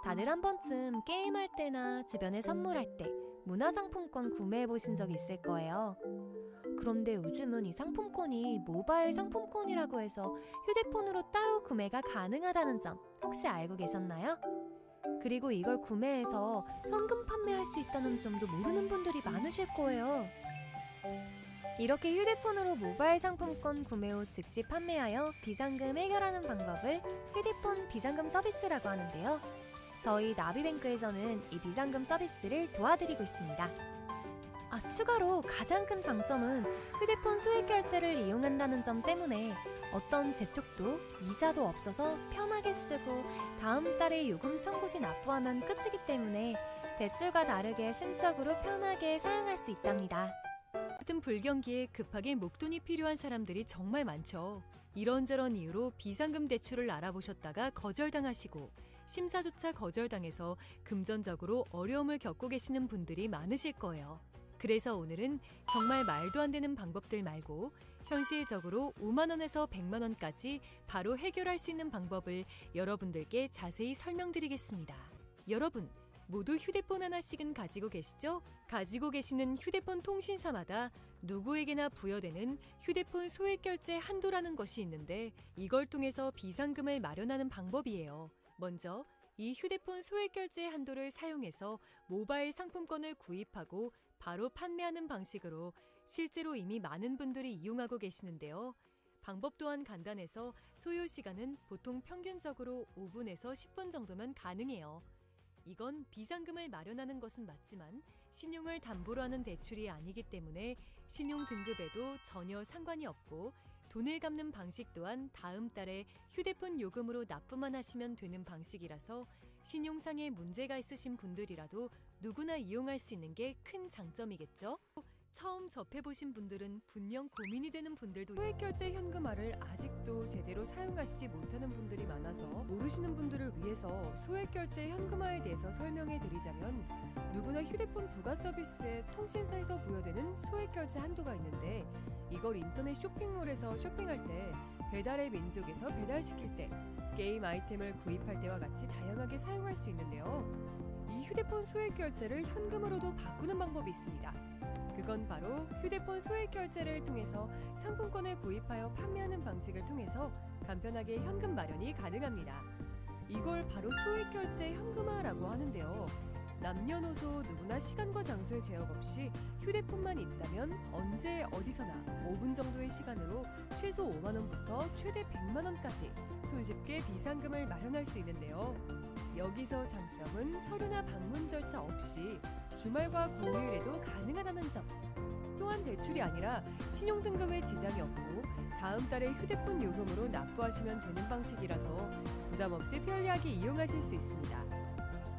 다들 한 번쯤 게임할 때나 주변에 선물할 때 문화상품권 구매해보신 적 있을 거예요. 그런데 요즘은 이 상품권이 모바일 상품권이라고 해서 휴대폰으로 따로 구매가 가능하다는 점 혹시 알고 계셨나요? 그리고 이걸 구매해서 현금 판매할 수 있다는 점도 모르는 분들이 많으실 거예요. 이렇게 휴대폰으로 모바일 상품권 구매 후 즉시 판매하여 비상금 해결하는 방법을 휴대폰 비상금 서비스라고 하는데요. 저희 나비뱅크에서는 이 비상금 서비스를 도와드리고 있습니다. 추가로 가장 큰 장점은 휴대폰 소액 결제를 이용한다는 점 때문에 어떤 재촉도 이자도 없어서 편하게 쓰고 다음 달에 요금 청구 시 납부하면 끝이기 때문에 대출과 다르게 심적으로 편하게 사용할 수 있답니다. 같은 불경기에 급하게 목돈이 필요한 사람들이 정말 많죠. 이런저런 이유로 비상금 대출을 알아보셨다가 거절당하시고 심사조차 거절당해서 금전적으로 어려움을 겪고 계시는 분들이 많으실 거예요. 그래서 오늘은 정말 말도 안 되는 방법들 말고 현실적으로 5만 원에서 100만 원까지 바로 해결할 수 있는 방법을 여러분들께 자세히 설명드리겠습니다. 여러분, 모두 휴대폰 하나씩은 가지고 계시죠? 가지고 계시는 휴대폰 통신사마다 누구에게나 부여되는 휴대폰 소액 결제 한도라는 것이 있는데 이걸 통해서 비상금을 마련하는 방법이에요. 먼저 이 휴대폰 소액 결제 한도를 사용해서 모바일 상품권을 구입하고 바로 판매하는 방식으로 실제로 이미 많은 분들이 이용하고 계시는데요. 방법 또한 간단해서 소요 시간은 보통 평균적으로 5분에서 10분 정도면 가능해요. 이건 비상금을 마련하는 것은 맞지만 신용을 담보로 하는 대출이 아니기 때문에 신용 등급에도 전혀 상관이 없고 돈을 갚는 방식 또한 다음 달에 휴대폰 요금으로 납부만 하시면 되는 방식이라서 신용상의 문제가 있으신 분들이라도 누구나 이용할 수 있는 게 큰 장점이겠죠? 처음 접해보신 분들은 분명 고민이 되는 분들도 소액결제 현금화를 아직도 제대로 사용하시지 못하는 분들이 많아서 모르시는 분들을 위해서 소액결제 현금화에 대해서 설명해 드리자면 누구나 휴대폰 부가 서비스에 통신사에서 부여되는 소액결제 한도가 있는데 이걸 인터넷 쇼핑몰에서 쇼핑할 때 배달의 민족에서 배달시킬 때 게임 아이템을 구입할 때와 같이 다양하게 사용할 수 있는데요. 이 휴대폰 소액결제를 현금으로도 바꾸는 방법이 있습니다. 그건 바로 휴대폰 소액 결제를 통해서 상품권을 구입하여 판매하는 방식을 통해서 간편하게 현금 마련이 가능합니다. 이걸 바로 소액 결제 현금화라고 하는데요. 남녀노소 누구나 시간과 장소의 제약 없이 휴대폰만 있다면 언제 어디서나 5분 정도의 시간으로 최소 5만 원부터 최대 100만 원까지 손쉽게 비상금을 마련할 수 있는데요. 여기서 장점은 서류나 방문 절차 없이 주말과 공휴일에도 가능하다는 점. 또한 대출이 아니라 신용등급에 지장이 없고 다음 달에 휴대폰 요금으로 납부하시면 되는 방식이라서 부담 없이 편리하게 이용하실 수 있습니다.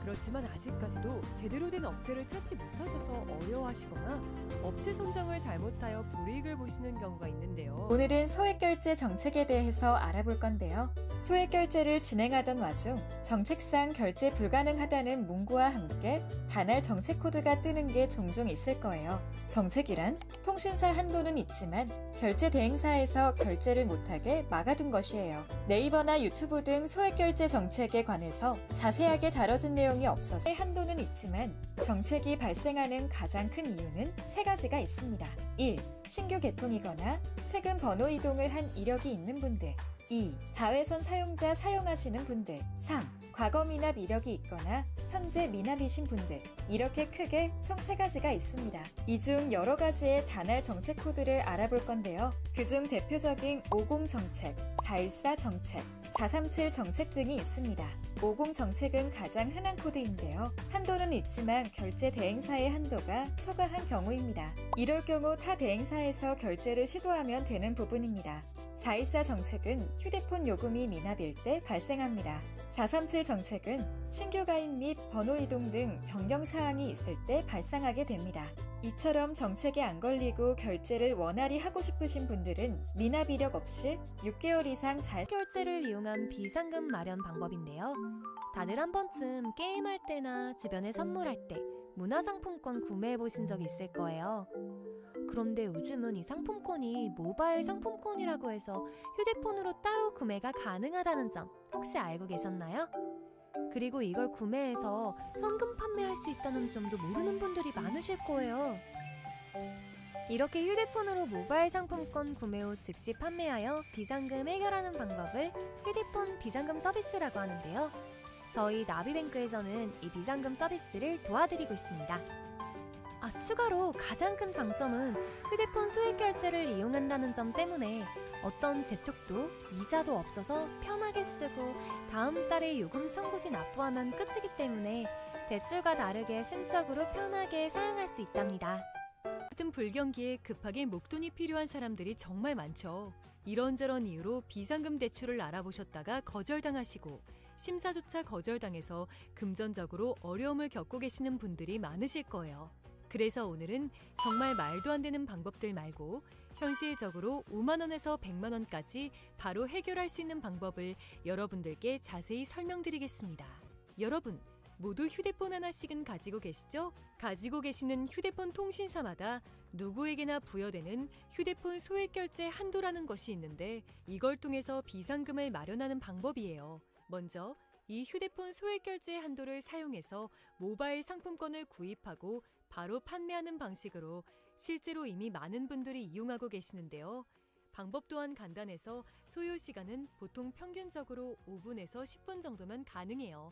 그렇지만 아직까지도 제대로 된 업체를 찾지 못하셔서 어려워하시거나 업체 선정을 잘못하여 불이익을 보시는 경우가 있는데요. 오늘은 소액결제 정책에 대해서 알아볼 건데요. 소액결제를 진행하던 와중 정책상 결제 불가능하다는 문구와 함께 단할 정책 코드가 뜨는 게 종종 있을 거예요. 정책이란 통신사 한도는 있지만 결제 대행사에서 결제를 못하게 막아둔 것이에요. 네이버나 유튜브 등 소액결제 정책에 관해서 자세하게 다뤄진 내용이 없어서 한도는 있지만 정책이 발생하는 가장 큰 이유는 세 가지가 있습니다. 1. 신규 개통이거나 최근 번호 이동을 한 이력이 있는 분들. 2. 다회선 사용자 사용하시는 분들. 3. 과거 미납 이력이 있거나 현재 미납이신 분들. 이렇게 크게 총 3가지가 있습니다. 이 중 여러 가지의 단할 정책 코드를 알아볼 건데요. 그중 대표적인 50 정책, 414 정책, 437 정책 등이 있습니다. 50 정책은 가장 흔한 코드인데요. 한도는 있지만 결제 대행사의 한도가 초과한 경우입니다. 이럴 경우 타 대행사에서 결제를 시도하면 되는 부분입니다. 414 정책은 휴대폰 요금이 미납일 때 발생합니다. 437 정책은 신규 가입 및 번호 이동 등 변경 사항이 있을 때 발생하게 됩니다. 이처럼 정책에 안 걸리고 결제를 원활히 하고 싶으신 분들은 미납 이력 없이 6개월 이상 잘 결제를 이용한 비상금 마련 방법인데요. 다들 한 번쯤 게임할 때나 주변에 선물할 때 문화상품권 구매해 보신 적 있을 거예요. 그런데 요즘은 이 상품권이 모바일 상품권이라고 해서 휴대폰으로 따로 구매가 가능하다는 점 혹시 알고 계셨나요? 그리고 이걸 구매해서 현금 판매할 수 있다는 점도 모르는 분들이 많으실 거예요. 이렇게 휴대폰으로 모바일 상품권 구매 후 즉시 판매하여 비상금 해결하는 방법을 휴대폰 비상금 서비스라고 하는데요. 저희 나비뱅크에서는 이 비상금 서비스를 도와드리고 있습니다. 추가로 가장 큰 장점은 휴대폰 소액 결제를 이용한다는 점 때문에 어떤 재촉도 이자도 없어서 편하게 쓰고 다음 달에 요금 청구 시 납부하면 끝이기 때문에 대출과 다르게 심적으로 편하게 사용할 수 있답니다. 같은 불경기에 급하게 목돈이 필요한 사람들이 정말 많죠. 이런저런 이유로 비상금 대출을 알아보셨다가 거절당하시고 심사조차 거절당해서 금전적으로 어려움을 겪고 계시는 분들이 많으실 거예요. 그래서 오늘은 정말 말도 안 되는 방법들 말고 현실적으로 5만 원에서 100만 원까지 바로 해결할 수 있는 방법을 여러분들께 자세히 설명드리겠습니다. 여러분, 모두 휴대폰 하나씩은 가지고 계시죠? 가지고 계시는 휴대폰 통신사마다 누구에게나 부여되는 휴대폰 소액 결제 한도라는 것이 있는데 이걸 통해서 비상금을 마련하는 방법이에요. 먼저 이 휴대폰 소액 결제 한도를 사용해서 모바일 상품권을 구입하고 바로 판매하는 방식으로 실제로 이미 많은 분들이 이용하고 계시는데요. 방법 또한 간단해서 소요 시간은 보통 평균적으로 5분에서 10분 정도면 가능해요.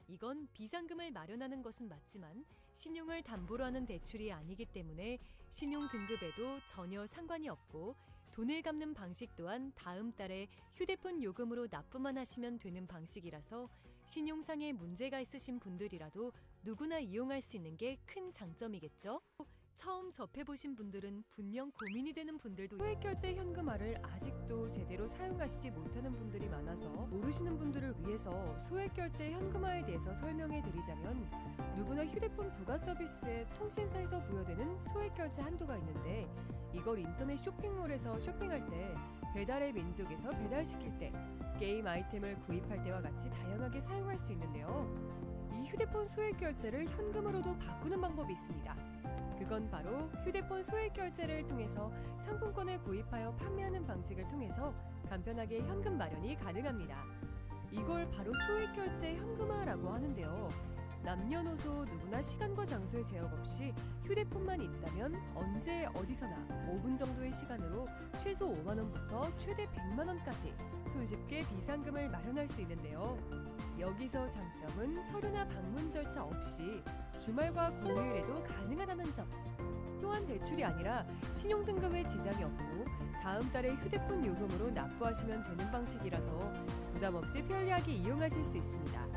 이건 비상금을 마련하는 것은 맞지만 신용을 담보로 하는 대출이 아니기 때문에 신용 등급에도 전혀 상관이 없고 돈을 갚는 방식 또한 다음 달에 휴대폰 요금으로 납부만 하시면 되는 방식이라서 신용상에 문제가 있으신 분들이라도 누구나 이용할 수 있는 게 큰 장점이겠죠? 처음 접해보신 분들은 분명 고민이 되는 분들도 소액 결제 현금화를 아직도 제대로 사용하시지 못하는 분들이 많아서 모르시는 분들을 위해서 소액 결제 현금화에 대해서 설명해 드리자면 누구나 휴대폰 부가 서비스에 통신사에서 부여되는 소액 결제 한도가 있는데 이걸 인터넷 쇼핑몰에서 쇼핑할 때 배달의 민족에서 배달시킬 때 게임 아이템을 구입할 때와 같이 다양하게 사용할 수 있는데요. 이 휴대폰 소액 결제를 현금으로도 바꾸는 방법이 있습니다. 그건 바로 휴대폰 소액 결제를 통해서 상품권을 구입하여 판매하는 방식을 통해서 간편하게 현금 마련이 가능합니다. 이걸 바로 소액 결제 현금화라고 하는데요. 남녀노소 누구나 시간과 장소의 제약 없이 휴대폰만 있다면 언제 어디서나 5분 정도의 시간으로 최소 5만 원부터 최대 100만 원까지 손쉽게 비상금을 마련할 수 있는데요. 여기서 장점은 서류나 방문 절차 없이 주말과 공휴일에도 가능하다는 점. 또한 대출이 아니라 신용등급에 지장이 없고 다음 달에 휴대폰 요금으로 납부하시면 되는 방식이라서 부담 없이 편리하게 이용하실 수 있습니다.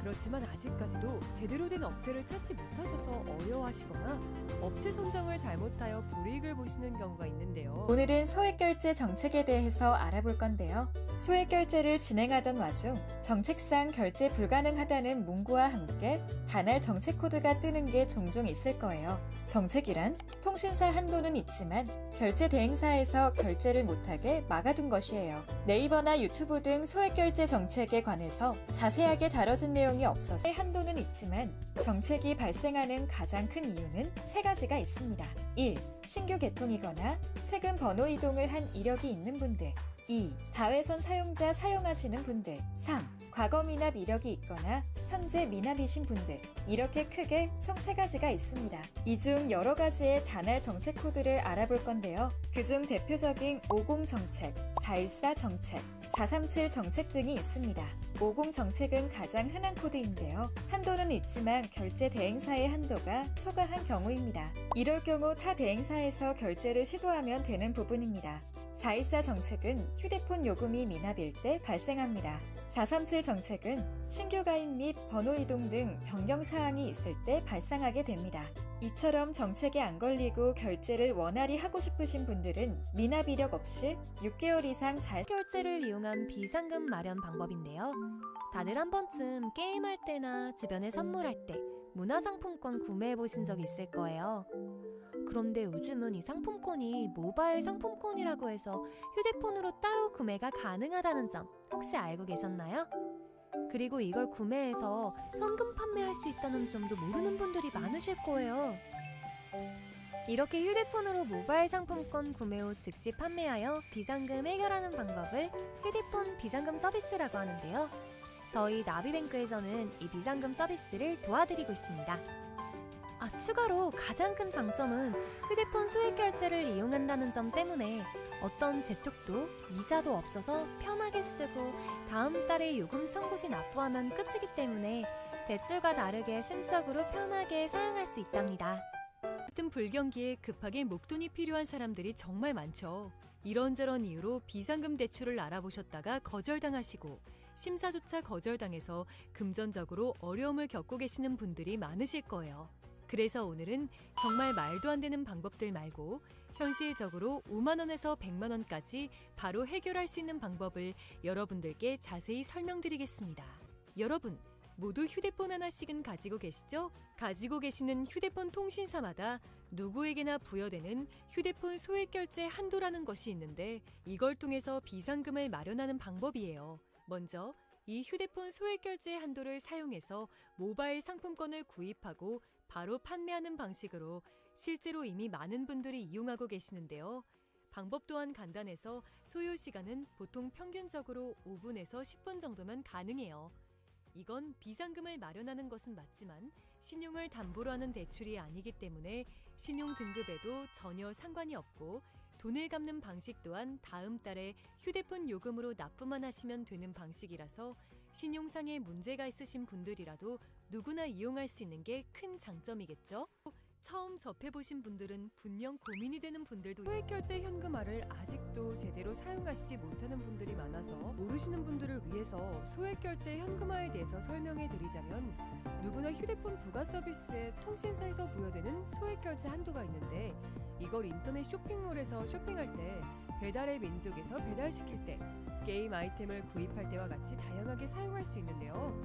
그렇지만 아직까지도 제대로 된 업체를 찾지 못하셔서 어려워하시거나 업체 선정을 잘못하여 불이익을 보시는 경우가 있는데요. 오늘은 소액결제 정책에 대해서 알아볼 건데요. 소액결제를 진행하던 와중 정책상 결제 불가능하다는 문구와 함께 단할 정책 코드가 뜨는 게 종종 있을 거예요. 정책이란 통신사 한도는 있지만 결제 대행사에서 결제를 못하게 막아둔 것이에요. 네이버나 유튜브 등 소액결제 정책에 관해서 자세하게 다뤄진 내용이 없어서 한도는 있지만 정책이 발생하는 가장 큰 이유는 세 가지가 있습니다. 1. 신규 개통이거나 최근 번호 이동을 한 이력이 있는 분들. 2. 다회선 사용자 사용하시는 분들. 3. 과거 미납 이력이 있거나 현재 미납이신 분들. 이렇게 크게 총 3가지가 있습니다. 이 중 여러 가지의 단할 정책 코드를 알아볼 건데요. 그중 대표적인 50 정책, 414 정책, 437 정책 등이 있습니다. 50 정책은 가장 흔한 코드인데요. 한도는 있지만 결제 대행사의 한도가 초과한 경우입니다. 이럴 경우 타 대행사에서 결제를 시도하면 되는 부분입니다. 414 정책은 휴대폰 요금이 미납일 때 발생합니다. 437 정책은 신규 가입 및 번호 이동 등 변경 사항이 있을 때 발생하게 됩니다. 이처럼 정책에 안 걸리고 결제를 원활히 하고 싶으신 분들은 미납 이력 없이 6개월 이상 잘 결제를 이용한 비상금 마련 방법인데요. 다들 한 번쯤 게임할 때나 주변에 선물할 때 문화상품권 구매해 보신 적 있을 거예요. 그런데 요즘은 이 상품권이 모바일 상품권이라고 해서 휴대폰으로 따로 구매가 가능하다는 점 혹시 알고 계셨나요? 그리고 이걸 구매해서 현금 판매할 수 있다는 점도 모르는 분들이 많으실 거예요. 이렇게 휴대폰으로 모바일 상품권 구매 후 즉시 판매하여 비상금 해결하는 방법을 휴대폰 비상금 서비스라고 하는데요. 저희 나비뱅크에서는 이 비상금 서비스를 도와드리고 있습니다. 추가로 가장 큰 장점은 휴대폰 소액 결제를 이용한다는 점 때문에 어떤 재촉도 이자도 없어서 편하게 쓰고 다음 달에 요금 청구 시 납부하면 끝이기 때문에 대출과 다르게 심적으로 편하게 사용할 수 있답니다. 같은 불경기에 급하게 목돈이 필요한 사람들이 정말 많죠. 이런저런 이유로 비상금 대출을 알아보셨다가 거절당하시고 심사조차 거절당해서 금전적으로 어려움을 겪고 계시는 분들이 많으실 거예요. 그래서 오늘은 정말 말도 안 되는 방법들 말고 현실적으로 5만 원에서 100만 원까지 바로 해결할 수 있는 방법을 여러분들께 자세히 설명드리겠습니다. 여러분, 모두 휴대폰 하나씩은 가지고 계시죠? 가지고 계시는 휴대폰 통신사마다 누구에게나 부여되는 휴대폰 소액결제 한도라는 것이 있는데 이걸 통해서 비상금을 마련하는 방법이에요. 먼저 이 휴대폰 소액결제 한도를 사용해서 모바일 상품권을 구입하고 바로 판매하는 방식으로 실제로 이미 많은 분들이 이용하고 계시는데요. 방법 또한 간단해서 소요 시간은 보통 평균적으로 5분에서 10분 정도면 가능해요. 이건 비상금을 마련하는 것은 맞지만 신용을 담보로 하는 대출이 아니기 때문에 신용 등급에도 전혀 상관이 없고 돈을 갚는 방식 또한 다음 달에 휴대폰 요금으로 납부만 하시면 되는 방식이라서 신용상의 문제가 있으신 분들이라도 누구나 이용할 수 있는 게 큰 장점이겠죠? 처음 접해보신 분들은 분명 고민이 되는 분들도 소액결제 현금화를 아직도 제대로 사용하시지 못하는 분들이 많아서 모르시는 분들을 위해서 소액결제 현금화에 대해서 설명해 드리자면 누구나 휴대폰 부가 서비스에 통신사에서 부여되는 소액결제 한도가 있는데 이걸 인터넷 쇼핑몰에서 쇼핑할 때 배달의 민족에서 배달시킬 때 게임 아이템을 구입할 때와 같이 다양하게 사용할 수 있는데요.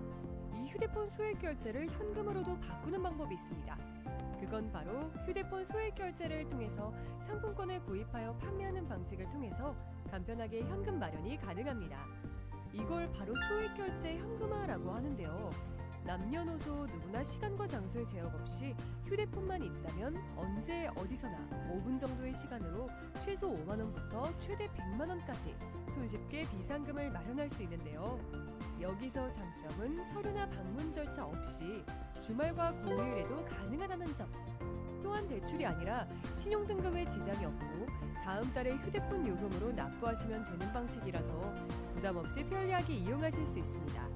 이 휴대폰 소액결제를 현금으로도 바꾸는 방법이 있습니다. 그건 바로 휴대폰 소액결제를 통해서 상품권을 구입하여 판매하는 방식을 통해서 간편하게 현금 마련이 가능합니다. 이걸 바로 소액결제 현금화라고 하는데요. 남녀노소 누구나 시간과 장소의 제약 없이 휴대폰만 있다면 언제 어디서나 5분 정도의 시간으로 최소 5만 원부터 최대 100만 원까지 손쉽게 비상금을 마련할 수 있는데요. 여기서 장점은 서류나 방문 절차 없이 주말과 공휴일에도 가능하다는 점. 또한 대출이 아니라 신용등급에 지장이 없고 다음 달에 휴대폰 요금으로 납부하시면 되는 방식이라서 부담 없이 편리하게 이용하실 수 있습니다.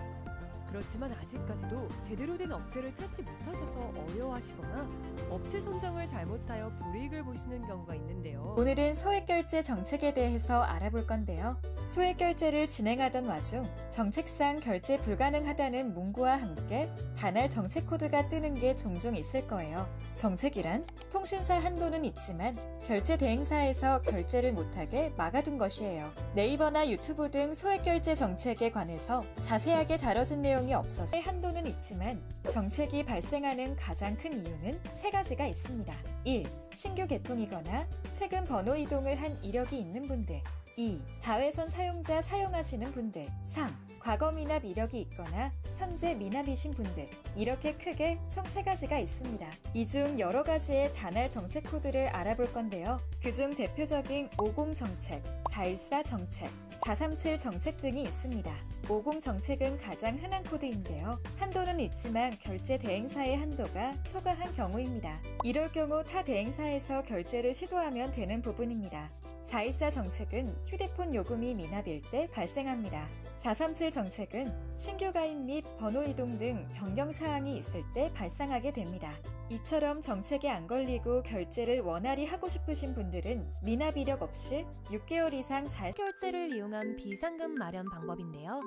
그렇지만 아직까지도 제대로 된 업체를 찾지 못하셔서 어려워하시거나 업체 선정을 잘못하여 불이익을 보시는 경우가 있는데요. 오늘은 소액결제 정책에 대해서 알아볼 건데요. 소액결제를 진행하던 와중 정책상 결제 불가능하다는 문구와 함께 단할 정책 코드가 뜨는 게 종종 있을 거예요. 정책이란 통신사 한도는 있지만 결제 대행사에서 결제를 못하게 막아둔 것이에요. 네이버나 유튜브 등 소액결제 정책에 관해서 자세하게 다뤄진 내용이 없어서 한도는 있지만 정책이 발생하는 가장 큰 이유는 세 가지가 있습니다. 1. 신규 개통이거나 최근 번호 이동을 한 이력이 있는 분들. 2. 다회선 사용자 사용하시는 분들. 3. 과거 미납 이력이 있거나 현재 미납이신 분들. 이렇게 크게 총 3가지가 있습니다. 이 중 여러 가지의 단할 정책 코드를 알아볼 건데요. 그중 대표적인 50 정책, 414 정책, 437 정책 등이 있습니다. 50 정책은 가장 흔한 코드인데요. 한도는 있지만 결제 대행사의 한도가 초과한 경우입니다. 이럴 경우 타 대행사에서 결제를 시도하면 되는 부분입니다. 414 정책은 휴대폰 요금이 미납일 때 발생합니다. 437 정책은 신규 가입 및 번호 이동 등 변경 사항이 있을 때 발생하게 됩니다. 이처럼 정책에 안 걸리고 결제를 원활히 하고 싶으신 분들은 미납 이력 없이 6개월 이상 잘 결제를 이용한 비상금 마련 방법인데요.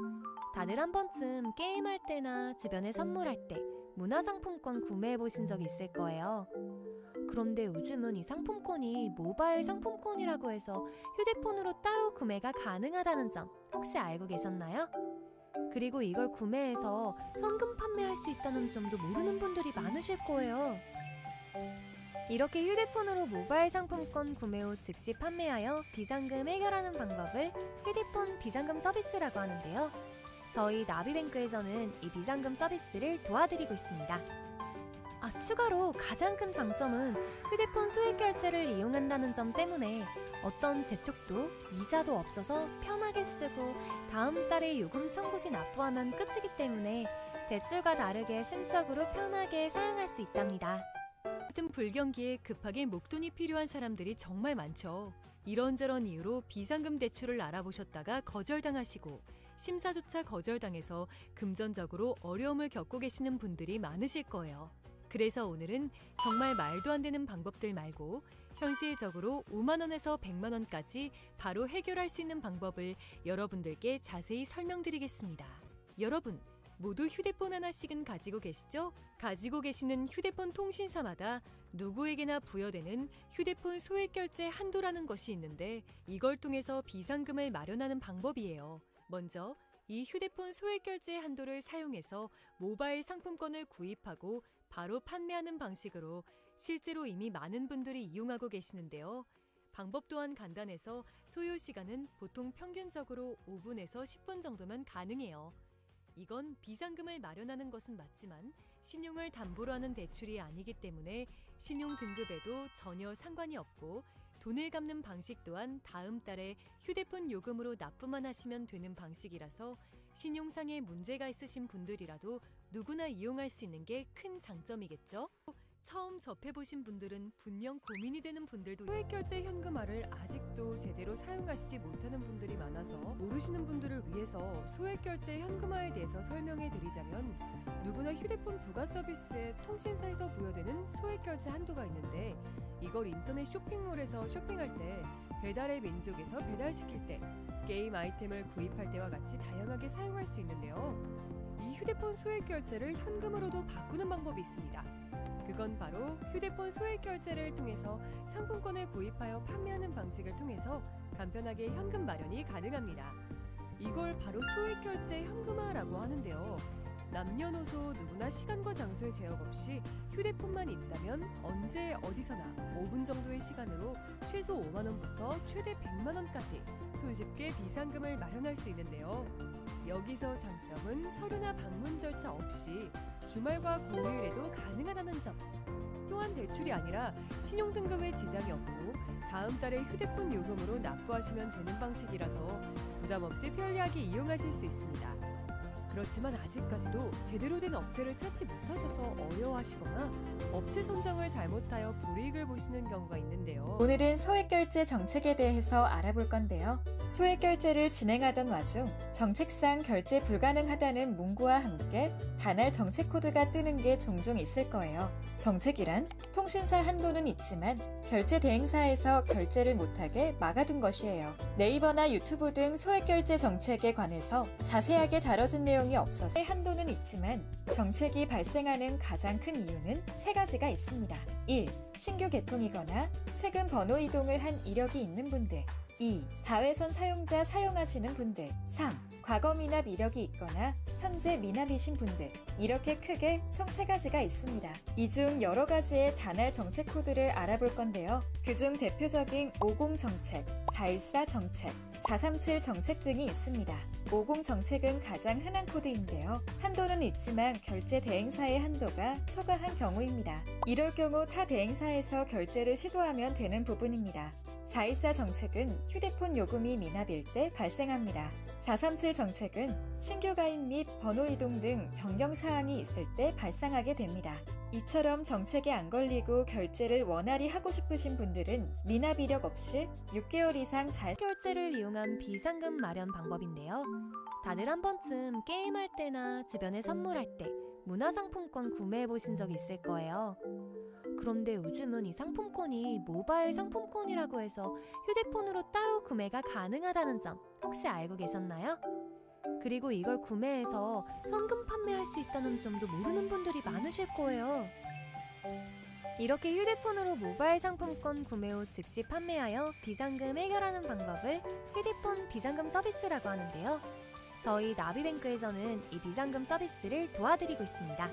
다들 한 번쯤 게임할 때나 주변에 선물할 때 문화상품권 구매해 보신 적 있을 거예요. 그런데 요즘은 이 상품권이 모바일 상품권이라고 해서 휴대폰으로 따로 구매가 가능하다는 점 혹시 알고 계셨나요? 그리고 이걸 구매해서 현금 판매할 수 있다는 점도 모르는 분들이 많으실 거예요. 이렇게 휴대폰으로 모바일 상품권 구매 후 즉시 판매하여 비상금 해결하는 방법을 휴대폰 비상금 서비스라고 하는데요. 저희 나비뱅크에서는 이 비상금 서비스를 도와드리고 있습니다. 추가로 가장 큰 장점은 휴대폰 소액결제를 이용한다는 점 때문에 어떤 재촉도 이자도 없어서 편하게 쓰고 다음 달에 요금 청구 시 납부하면 끝이기 때문에 대출과 다르게 심적으로 편하게 사용할 수 있답니다. 같은 불경기에 급하게 목돈이 필요한 사람들이 정말 많죠. 이런저런 이유로 비상금 대출을 알아보셨다가 거절당하시고 심사조차 거절당해서 금전적으로 어려움을 겪고 계시는 분들이 많으실 거예요. 그래서 오늘은 정말 말도 안 되는 방법들 말고 현실적으로 5만 원에서 100만 원까지 바로 해결할 수 있는 방법을 여러분들께 자세히 설명드리겠습니다. 여러분, 모두 휴대폰 하나씩은 가지고 계시죠? 가지고 계시는 휴대폰 통신사마다 누구에게나 부여되는 휴대폰 소액결제 한도라는 것이 있는데 이걸 통해서 비상금을 마련하는 방법이에요. 먼저 이 휴대폰 소액결제 한도를 사용해서 모바일 상품권을 구입하고 바로 판매하는 방식으로 실제로 이미 많은 분들이 이용하고 계시는데요. 방법 또한 간단해서 소요 시간은 보통 평균적으로 5분에서 10분 정도면 가능해요. 이건 비상금을 마련하는 것은 맞지만 신용을 담보로 하는 대출이 아니기 때문에 신용 등급에도 전혀 상관이 없고 돈을 갚는 방식 또한 다음 달에 휴대폰 요금으로 납부만 하시면 되는 방식이라서 신용상의 문제가 있으신 분들이라도 누구나 이용할 수 있는 게 큰 장점이겠죠? 처음 접해보신 분들은 분명 고민이 되는 분들도 소액결제 현금화를 아직도 제대로 사용하시지 못하는 분들이 많아서 모르시는 분들을 위해서 소액결제 현금화에 대해서 설명해 드리자면 누구나 휴대폰 부가 서비스에 통신사에서 부여되는 소액결제 한도가 있는데 이걸 인터넷 쇼핑몰에서 쇼핑할 때 배달의 민족에서 배달시킬 때 게임 아이템을 구입할 때와 같이 다양하게 사용할 수 있는데요. 이 휴대폰 소액결제를 현금으로도 바꾸는 방법이 있습니다. 그건 바로 휴대폰 소액결제를 통해서 상품권을 구입하여 판매하는 방식을 통해서 간편하게 현금 마련이 가능합니다. 이걸 바로 소액결제 현금화라고 하는데요. 남녀노소 누구나 시간과 장소의 제약 없이 휴대폰만 있다면 언제 어디서나 5분 정도의 시간으로 최소 5만 원부터 최대 100만 원까지 손쉽게 비상금을 마련할 수 있는데요. 여기서 장점은 서류나 방문 절차 없이 주말과 공휴일에도 가능하다는 점. 또한 대출이 아니라 신용등급에 지장이 없고 다음 달에 휴대폰 요금으로 납부하시면 되는 방식이라서 부담 없이 편리하게 이용하실 수 있습니다. 그렇지만 아직까지도 제대로 된 업체를 찾지 못하셔서 어려워하시거나 업체 선정을 잘못하여 불이익을 보시는 경우가 있는데요. 오늘은 소액결제 정책에 대해서 알아볼 건데요. 소액결제를 진행하던 와중 정책상 결제 불가능하다는 문구와 함께 단할 정책 코드가 뜨는 게 종종 있을 거예요. 정책이란 통신사 한도는 있지만 결제 대행사에서 결제를 못하게 막아둔 것이에요. 네이버나 유튜브 등 소액결제 정책에 관해서 자세하게 다뤄진 내용이 없어서 한도는 있지만 정책이 발생하는 가장 큰 이유는 세 가지가 있습니다. 1. 신규 개통이거나 최근 번호 이동을 한 이력이 있는 분들. 2. 다회선 사용자 사용하시는 분들. 3. 과거 미납 이력이 있거나 현재 미납이신 분들. 이렇게 크게 총 3가지가 있습니다. 이 중 여러 가지의 단할 정책 코드를 알아볼 건데요. 그중 대표적인 50 정책, 414 정책, 437 정책 등이 있습니다. 50 정책은 가장 흔한 코드인데요. 한도는 있지만 결제 대행사의 한도가 초과한 경우입니다. 이럴 경우 타 대행사에서 결제를 시도하면 되는 부분입니다. 414 정책은 휴대폰 요금이 미납일 때 발생합니다. 437 정책은 신규 가입 및 번호 이동 등 변경 사항이 있을 때 발생하게 됩니다. 이처럼 정책에 안 걸리고 결제를 원활히 하고 싶으신 분들은 미납 이력 없이 6개월 이상 잘 결제를 이용한 비상금 마련 방법인데요. 다들 한 번쯤 게임할 때나 주변에 선물할 때 문화상품권 구매해 보신 적 있을 거예요. 그런데 요즘은 이 상품권이 모바일 상품권이라고 해서 휴대폰으로 따로 구매가 가능하다는 점 혹시 알고 계셨나요? 그리고 이걸 구매해서 현금 판매할 수 있다는 점도 모르는 분들이 많으실 거예요. 이렇게 휴대폰으로 모바일 상품권 구매 후 즉시 판매하여 비상금 해결하는 방법을 휴대폰 비상금 서비스라고 하는데요. 저희 나비뱅크에서는 이 비상금 서비스를 도와드리고 있습니다.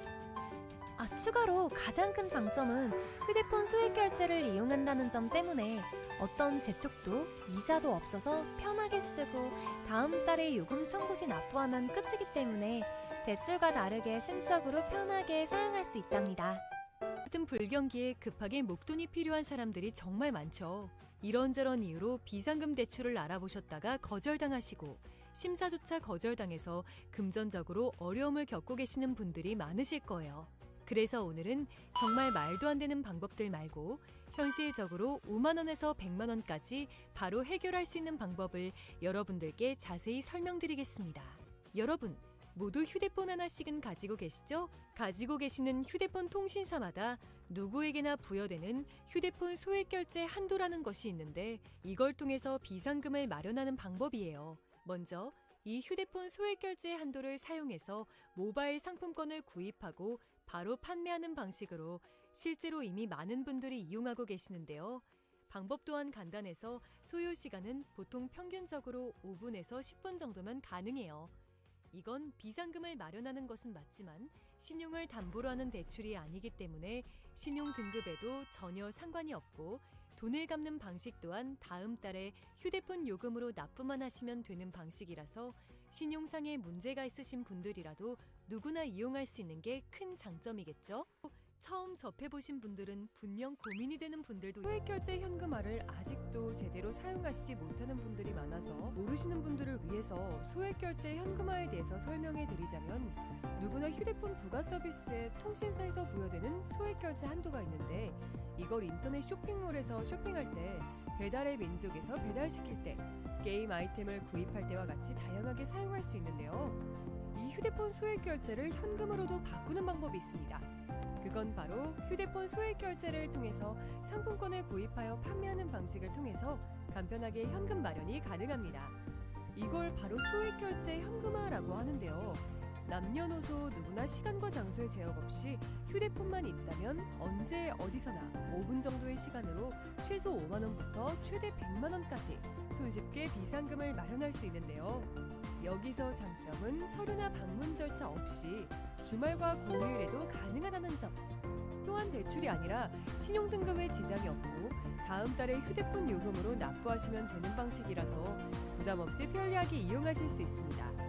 추가로 가장 큰 장점은 휴대폰 소액결제를 이용한다는 점 때문에 어떤 재촉도 이자도 없어서 편하게 쓰고 다음 달에 요금 청구 시 납부하면 끝이기 때문에 대출과 다르게 심적으로 편하게 사용할 수 있답니다. 같은 불경기에 급하게 목돈이 필요한 사람들이 정말 많죠. 이런저런 이유로 비상금 대출을 알아보셨다가 거절당하시고 심사조차 거절당해서 금전적으로 어려움을 겪고 계시는 분들이 많으실 거예요. 그래서 오늘은 정말 말도 안 되는 방법들 말고 현실적으로 5만 원에서 100만 원까지 바로 해결할 수 있는 방법을 여러분들께 자세히 설명드리겠습니다. 여러분, 모두 휴대폰 하나씩은 가지고 계시죠? 가지고 계시는 휴대폰 통신사마다 누구에게나 부여되는 휴대폰 소액 결제 한도라는 것이 있는데 이걸 통해서 비상금을 마련하는 방법이에요. 먼저 이 휴대폰 소액 결제 한도를 사용해서 모바일 상품권을 구입하고 바로 판매하는 방식으로 실제로 이미 많은 분들이 이용하고 계시는데요. 방법 또한 간단해서 소요 시간은 보통 평균적으로 5분에서 10분 정도면 가능해요. 이건 비상금을 마련하는 것은 맞지만 신용을 담보로 하는 대출이 아니기 때문에 신용 등급에도 전혀 상관이 없고 돈을 갚는 방식 또한 다음 달에 휴대폰 요금으로 납부만 하시면 되는 방식이라서 신용상에 문제가 있으신 분들이라도 누구나 이용할 수 있는 게 큰 장점이겠죠? 처음 접해보신 분들은 분명 고민이 되는 분들도 소액 결제 현금화를 아직도 제대로 사용하시지 못하는 분들이 많아서 모르시는 분들을 위해서 소액 결제 현금화에 대해서 설명해 드리자면 누구나 휴대폰 부가 서비스에 통신사에서 부여되는 소액 결제 한도가 있는데 이걸 인터넷 쇼핑몰에서 쇼핑할 때 배달의 민족에서 배달시킬 때 게임 아이템을 구입할 때와 같이 다양하게 사용할 수 있는데요. 이 휴대폰 소액 결제를 현금으로도 바꾸는 방법이 있습니다. 그건 바로 휴대폰 소액 결제를 통해서 상품권을 구입하여 판매하는 방식을 통해서 간편하게 현금 마련이 가능합니다. 이걸 바로 소액 결제 현금화라고 하는데요. 남녀노소 누구나 시간과 장소의 제약 없이 휴대폰만 있다면 언제 어디서나 5분 정도의 시간으로 최소 5만 원부터 최대 100만 원까지 손쉽게 비상금을 마련할 수 있는데요. 여기서 장점은 서류나 방문 절차 없이 주말과 공휴일에도 가능하다는 점. 또한 대출이 아니라 신용등급에 지장이 없고 다음 달에 휴대폰 요금으로 납부하시면 되는 방식이라서 부담 없이 편리하게 이용하실 수 있습니다.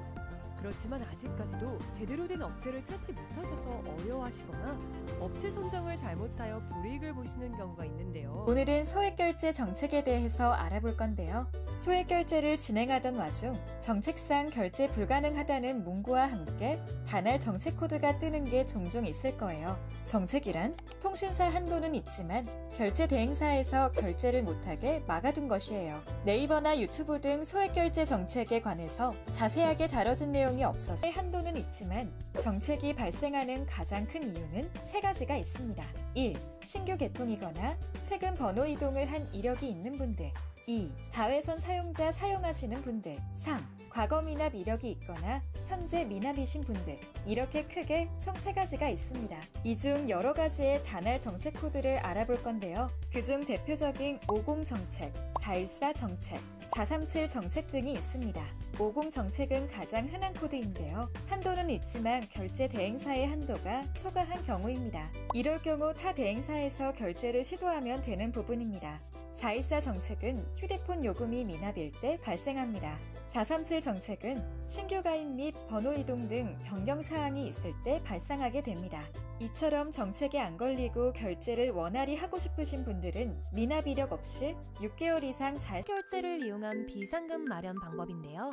그렇지만 아직까지도 제대로 된 업체를 찾지 못하셔서 어려워하시거나 업체 선정을 잘못하여 불이익을 보시는 경우가 있는데요. 오늘은 소액 결제 정책에 대해서 알아볼 건데요. 소액 결제를 진행하던 와중 정책상 결제 불가능하다는 문구와 함께 단할 정책 코드가 뜨는 게 종종 있을 거예요. 정책이란 통신사 한도는 있지만 결제 대행사에서 결제를 못하게 막아둔 것이에요. 네이버나 유튜브 등 소액 결제 정책에 관해서 자세하게 다뤄진 내용이 없어서 한도는 있지만 정책이 발생하는 가장 큰 이유는 세 가지가 있습니다. 1. 신규 개통이거나 최근 번호 이동을 한 이력이 있는 분들. 2. 다회선 사용자 사용하시는 분들. 3. 과거 미납 이력이 있거나 현재 미납이신 분들. 이렇게 크게 총 3가지가 있습니다. 이 중 여러 가지의 단할 정책 코드를 알아볼 건데요. 그중 대표적인 50 정책, 414 정책, 437 정책 등이 있습니다. 50 정책은 가장 흔한 코드인데요. 한도는 있지만 결제 대행사의 한도가 초과한 경우입니다. 이럴 경우 타 대행사에서 결제를 시도하면 되는 부분입니다. 414 정책은 휴대폰 요금이 미납일 때 발생합니다. 437 정책은 신규 가입 및 번호 이동 등 변경 사항이 있을 때 발생하게 됩니다. 이처럼 정책에 안 걸리고 결제를 원활히 하고 싶으신 분들은 미납 이력 없이 6개월 이상 잘 결제를 이용한 비상금 마련 방법인데요.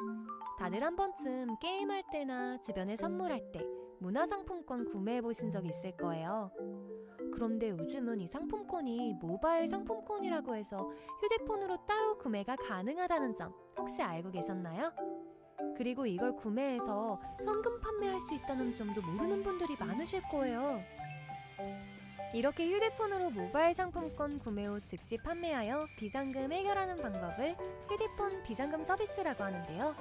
다들 한 번쯤 게임할 때나 주변에 선물할 때 문화상품권 구매해 보신 적 있을 거예요. 그런데 요즘은 이 상품권이 모바일 상품권이라고 해서 휴대폰으로 따로 구매가 가능하다는 점 혹시 알고 계셨나요? 그리고 이걸 구매해서 현금 판매할 수 있다는 점도 모르는 분들이 많으실 거예요. 이렇게 휴대폰으로 모바일 상품권 구매 후 즉시 판매하여 비상금 해결하는 방법을 휴대폰 비상금 서비스라고 하는데요.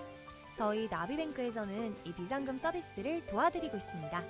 저희 나비뱅크에서는 이 비상금 서비스를 도와드리고 있습니다.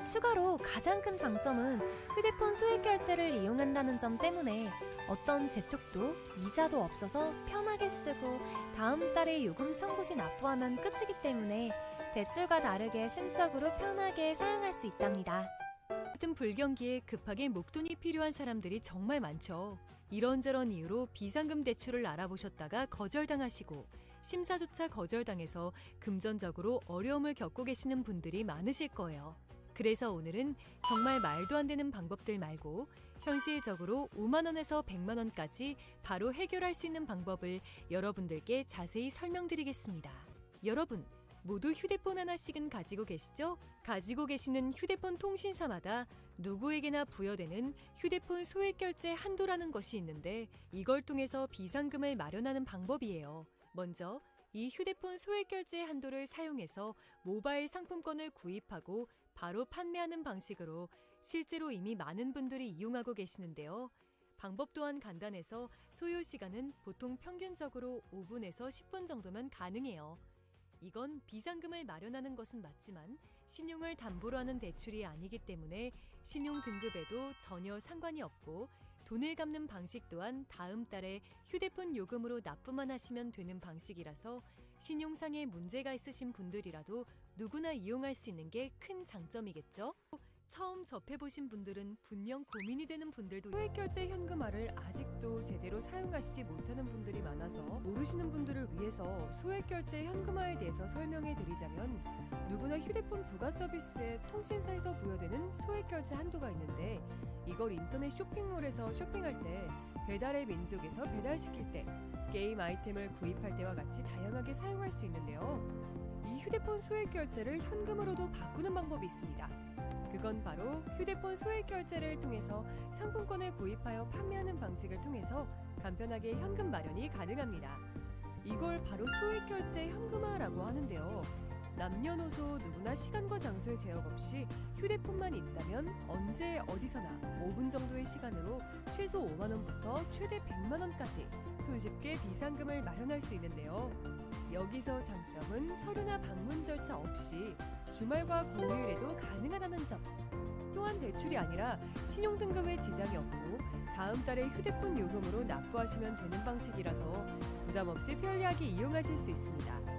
추가로 가장 큰 장점은 휴대폰 소액 결제를 이용한다는 점 때문에 어떤 재촉도 이자도 없어서 편하게 쓰고 다음 달에 요금 청구 시 납부하면 끝이기 때문에 대출과 다르게 심적으로 편하게 사용할 수 있답니다. 같은 불경기에 급하게 목돈이 필요한 사람들이 정말 많죠. 이런저런 이유로 비상금 대출을 알아보셨다가 거절당하시고 심사조차 거절당해서 금전적으로 어려움을 겪고 계시는 분들이 많으실 거예요. 그래서 오늘은 정말 말도 안 되는 방법들 말고 현실적으로 5만 원에서 100만 원까지 바로 해결할 수 있는 방법을 여러분들께 자세히 설명드리겠습니다. 여러분, 모두 휴대폰 하나씩은 가지고 계시죠? 가지고 계시는 휴대폰 통신사마다 누구에게나 부여되는 휴대폰 소액 결제 한도라는 것이 있는데 이걸 통해서 비상금을 마련하는 방법이에요. 먼저 이 휴대폰 소액 결제 한도를 사용해서 모바일 상품권을 구입하고 바로 판매하는 방식으로 실제로 이미 많은 분들이 이용하고 계시는데요. 방법 또한 간단해서 소요 시간은 보통 평균적으로 5분에서 10분 정도면 가능해요. 이건 비상금을 마련하는 것은 맞지만 신용을 담보로 하는 대출이 아니기 때문에 신용 등급에도 전혀 상관이 없고 돈을 갚는 방식 또한 다음 달에 휴대폰 요금으로 납부만 하시면 되는 방식이라서 신용상에 문제가 있으신 분들이라도 누구나 이용할 수 있는 게 큰 장점이겠죠? 처음 접해보신 분들은 분명 고민이 되는 분들도 소액결제 현금화를 아직도 제대로 사용하시지 못하는 분들이 많아서 모르시는 분들을 위해서 소액결제 현금화에 대해서 설명해 드리자면 누구나 휴대폰 부가 서비스에 통신사에서 부여되는 소액결제 한도가 있는데 이걸 인터넷 쇼핑몰에서 쇼핑할 때 배달의 민족에서 배달시킬 때 게임 아이템을 구입할 때와 같이 다양하게 사용할 수 있는데요. 이 휴대폰 소액결제를 현금으로도 바꾸는 방법이 있습니다. 그건 바로 휴대폰 소액 결제를 통해서 상품권을 구입하여 판매하는 방식을 통해서 간편하게 현금 마련이 가능합니다. 이걸 바로 소액 결제 현금화라고 하는데요. 남녀노소 누구나 시간과 장소의 제약 없이 휴대폰만 있다면 언제 어디서나 5분 정도의 시간으로 최소 5만 원부터 최대 100만 원까지 손쉽게 비상금을 마련할 수 있는데요. 여기서 장점은 서류나 방문 절차 없이 주말과 공휴일에도 가능하다는 점. 또한 대출이 아니라 신용등급에 지장이 없고 다음 달에 휴대폰 요금으로 납부하시면 되는 방식이라서 부담 없이 편리하게 이용하실 수 있습니다.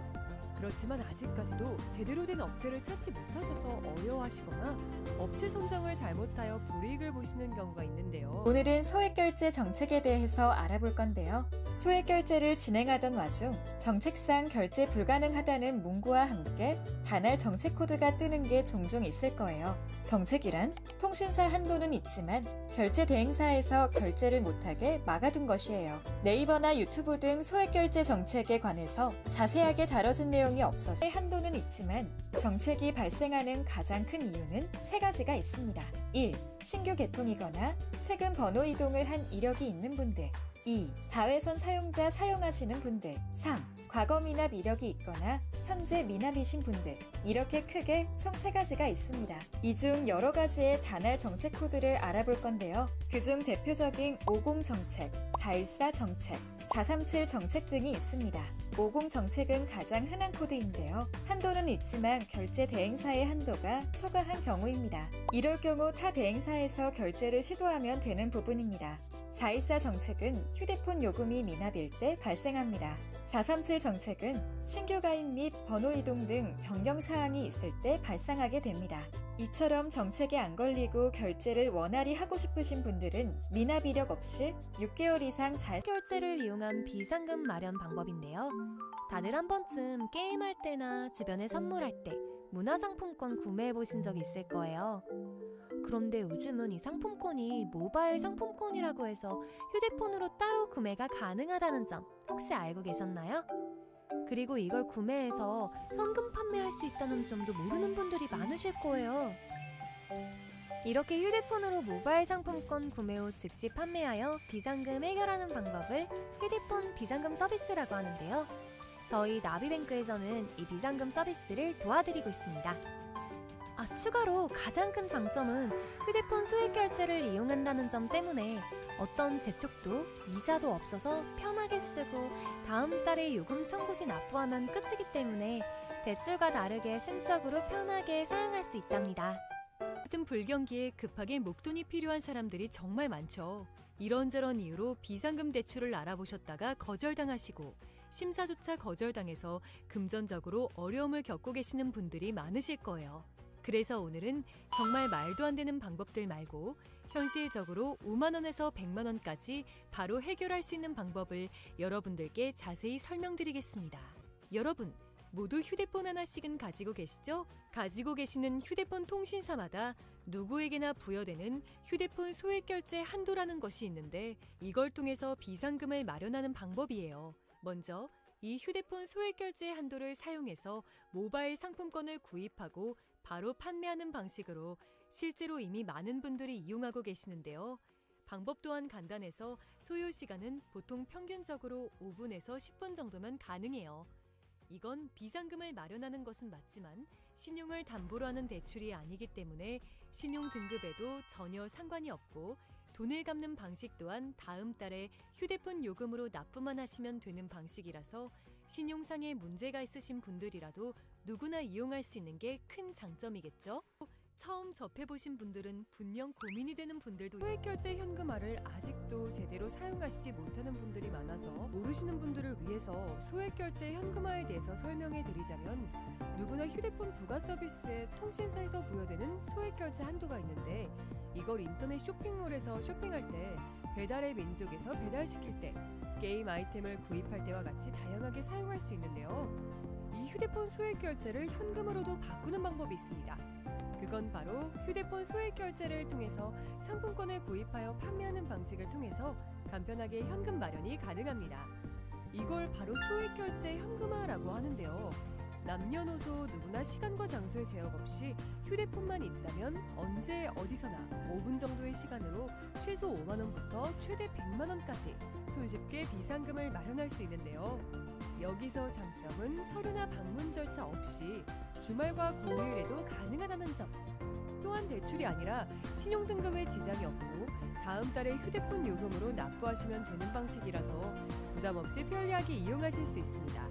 그렇지만 아직까지도 제대로 된 업체를 찾지 못하셔서 어려워하시거나 업체 선정을 잘못하여 불이익을 보시는 경우가 있는데요. 오늘은 소액결제 정책에 대해서 알아볼 건데요. 소액결제를 진행하던 와중 정책상 결제 불가능하다는 문구와 함께 단할 정책 코드가 뜨는 게 종종 있을 거예요. 정책이란 통신사 한도는 있지만 결제 대행사에서 결제를 못하게 막아둔 것이에요. 네이버나 유튜브 등 소액결제 정책에 관해서 자세하게 다뤄진 내용이 없어서 한도는 있지만 정책이 발생하는 가장 큰 이유는 세 가지가 있습니다. 1. 신규 개통이거나 최근 번호 이동을 한 이력이 있는 분들. 2. 다회선 사용자 사용하시는 분들. 3. 과거 미납 이력이 있거나 현재 미납이신 분들. 이렇게 크게 총 3가지가 있습니다. 이 중 여러 가지의 단할 정책 코드를 알아볼 건데요. 그중 대표적인 50 정책, 414 정책, 437 정책 등이 있습니다. 50 정책은 가장 흔한 코드인데요. 한도는 있지만 결제 대행사의 한도가 초과한 경우입니다. 이럴 경우 타 대행사에서 결제를 시도하면 되는 부분입니다. 414 정책은 휴대폰 요금이 미납일 때 발생합니다. 437 정책은 신규 가입 및 번호 이동 등 변경 사항이 있을 때 발생하게 됩니다. 이처럼 정책에 안 걸리고 결제를 원활히 하고 싶으신 분들은 미납 이력 없이 6개월 이상 잘 결제를 이용한 비상금 마련 방법인데요. 다들 한 번쯤 게임할 때나 주변에 선물할 때 문화상품권 구매해 보신 적 있을 거예요. 그런데 요즘은 이 상품권이 모바일 상품권이라고 해서 휴대폰으로 따로 구매가 가능하다는 점 혹시 알고 계셨나요? 그리고 이걸 구매해서 현금 판매할 수 있다는 점도 모르는 분들이 많으실 거예요. 이렇게 휴대폰으로 모바일 상품권 구매 후 즉시 판매하여 비상금 해결하는 방법을 휴대폰 비상금 서비스라고 하는데요. 저희 나비뱅크에서는 이 비상금 서비스를 도와드리고 있습니다. 추가로 가장 큰 장점은 휴대폰 소액 결제를 이용한다는 점 때문에 어떤 재촉도 이자도 없어서 편하게 쓰고 다음 달에 요금 청구 시 납부하면 끝이기 때문에 대출과 다르게 심적으로 편하게 사용할 수 있답니다. 같은 불경기에 급하게 목돈이 필요한 사람들이 정말 많죠. 이런저런 이유로 비상금 대출을 알아보셨다가 거절당하시고 심사조차 거절당해서 금전적으로 어려움을 겪고 계시는 분들이 많으실 거예요. 그래서 오늘은 정말 말도 안 되는 방법들 말고 현실적으로 5만 원에서 100만 원까지 바로 해결할 수 있는 방법을 여러분들께 자세히 설명드리겠습니다. 여러분, 모두 휴대폰 하나씩은 가지고 계시죠? 가지고 계시는 휴대폰 통신사마다 누구에게나 부여되는 휴대폰 소액 결제 한도라는 것이 있는데 이걸 통해서 비상금을 마련하는 방법이에요. 먼저 이 휴대폰 소액결제 한도를 사용해서 모바일 상품권을 구입하고 바로 판매하는 방식으로 실제로 이미 많은 분들이 이용하고 계시는데요. 방법 또한 간단해서 소요 시간은 보통 평균적으로 5분에서 10분 정도면 가능해요. 이건 비상금을 마련하는 것은 맞지만 신용을 담보로 하는 대출이 아니기 때문에 신용 등급에도 전혀 상관이 없고 돈을 갚는 방식 또한 다음 달에 휴대폰 요금으로 납부만 하시면 되는 방식이라서 신용상의 문제가 있으신 분들이라도 누구나 이용할 수 있는 게 큰 장점이겠죠? 처음 접해보신 분들은 분명 고민이 되는 분들도 소액결제 현금화를 아직도 제대로 사용하시지 못하는 분들이 많아서 모르시는 분들을 위해서 소액결제 현금화에 대해서 설명해 드리자면 누구나 휴대폰 부가 서비스에 통신사에서 부여되는 소액결제 한도가 있는데 이걸 인터넷 쇼핑몰에서 쇼핑할 때 배달의 민족에서 배달시킬 때 게임 아이템을 구입할 때와 같이 다양하게 사용할 수 있는데요. 이 휴대폰 소액결제를 현금으로도 바꾸는 방법이 있습니다. 그건 바로 휴대폰 소액결제를 통해서 상품권을 구입하여 판매하는 방식을 통해서 간편하게 현금 마련이 가능합니다. 이걸 바로 소액결제 현금화라고 하는데요. 남녀노소 누구나 시간과 장소의 제약 없이 휴대폰만 있다면 언제 어디서나 5분 정도의 시간으로 최소 5만 원부터 최대 100만 원까지 손쉽게 비상금을 마련할 수 있는데요. 여기서 장점은 서류나 방문 절차 없이 주말과 공휴일에도 가능하다는 점. 또한 대출이 아니라 신용등급에 지장이 없고 다음 달에 휴대폰 요금으로 납부하시면 되는 방식이라서 부담 없이 편리하게 이용하실 수 있습니다.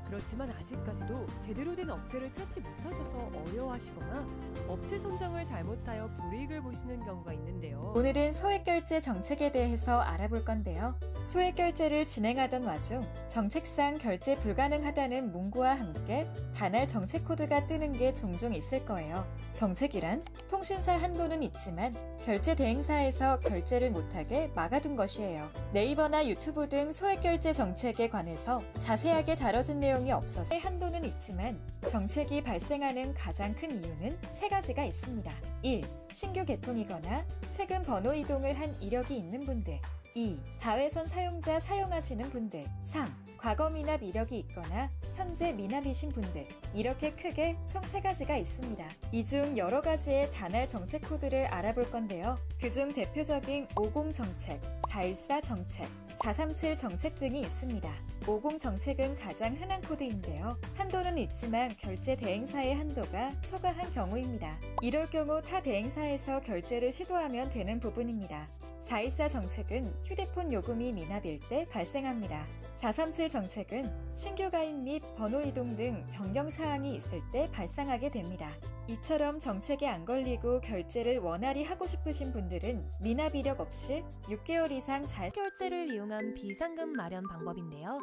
그렇지만 아직까지도 제대로 된 업체를 찾지 못하셔서 어려워하시거나 업체 선정을 잘못하여 불이익을 보시는 경우가 있는데요. 오늘은 소액결제 정책에 대해서 알아볼 건데요. 소액결제를 진행하던 와중 정책상 결제 불가능하다는 문구와 함께 단할 정책 코드가 뜨는 게 종종 있을 거예요. 정책이란 통신사 한도는 있지만 결제 대행사에서 결제를 못하게 막아둔 것이에요. 네이버나 유튜브 등 소액결제 정책에 관해서 자세하게 다뤄진 내용이 없어서 한도는 있지만 정책이 발생하는 가장 큰 이유는 세 가지가 있습니다. 1. 신규 개통이거나 최근 번호 이동을 한 이력이 있는 분들. 2. 다회선 사용자 사용하시는 분들. 3. 과거 미납 이력이 있거나 현재 미납이신 분들. 이렇게 크게 총 3가지가 있습니다. 이 중 여러 가지의 단할 정책 코드를 알아볼 건데요. 그중 대표적인 50 정책, 414 정책, 437 정책 등이 있습니다. 50 정책은 가장 흔한 코드인데요. 한도는 있지만 결제 대행사의 한도가 초과한 경우입니다. 이럴 경우 타 대행사에서 결제를 시도하면 되는 부분입니다. 414 정책은 휴대폰 요금이 미납일 때 발생합니다. 437 정책은 신규 가입 및 번호 이동 등 변경 사항이 있을 때 발생하게 됩니다. 이처럼 정책에 안 걸리고 결제를 원활히 하고 싶으신 분들은 미납 이력 없이 6개월 이상 잘 결제를 이용한 비상금 마련 방법인데요.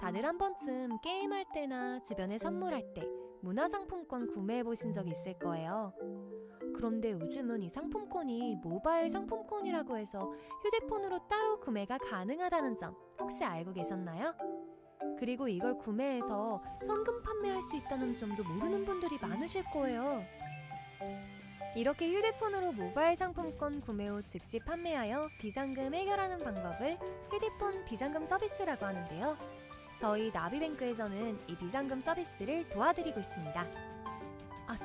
다들 한 번쯤 게임할 때나 주변에 선물할 때 문화상품권 구매해 보신 적 있을 거예요. 그런데 요즘은 이 상품권이 모바일 상품권이라고 해서 휴대폰으로 따로 구매가 가능하다는 점 혹시 알고 계셨나요? 그리고 이걸 구매해서 현금 판매할 수 있다는 점도 모르는 분들이 많으실 거예요. 이렇게 휴대폰으로 모바일 상품권 구매 후 즉시 판매하여 비상금 해결하는 방법을 휴대폰 비상금 서비스라고 하는데요. 저희 나비뱅크에서는 이 비상금 서비스를 도와드리고 있습니다.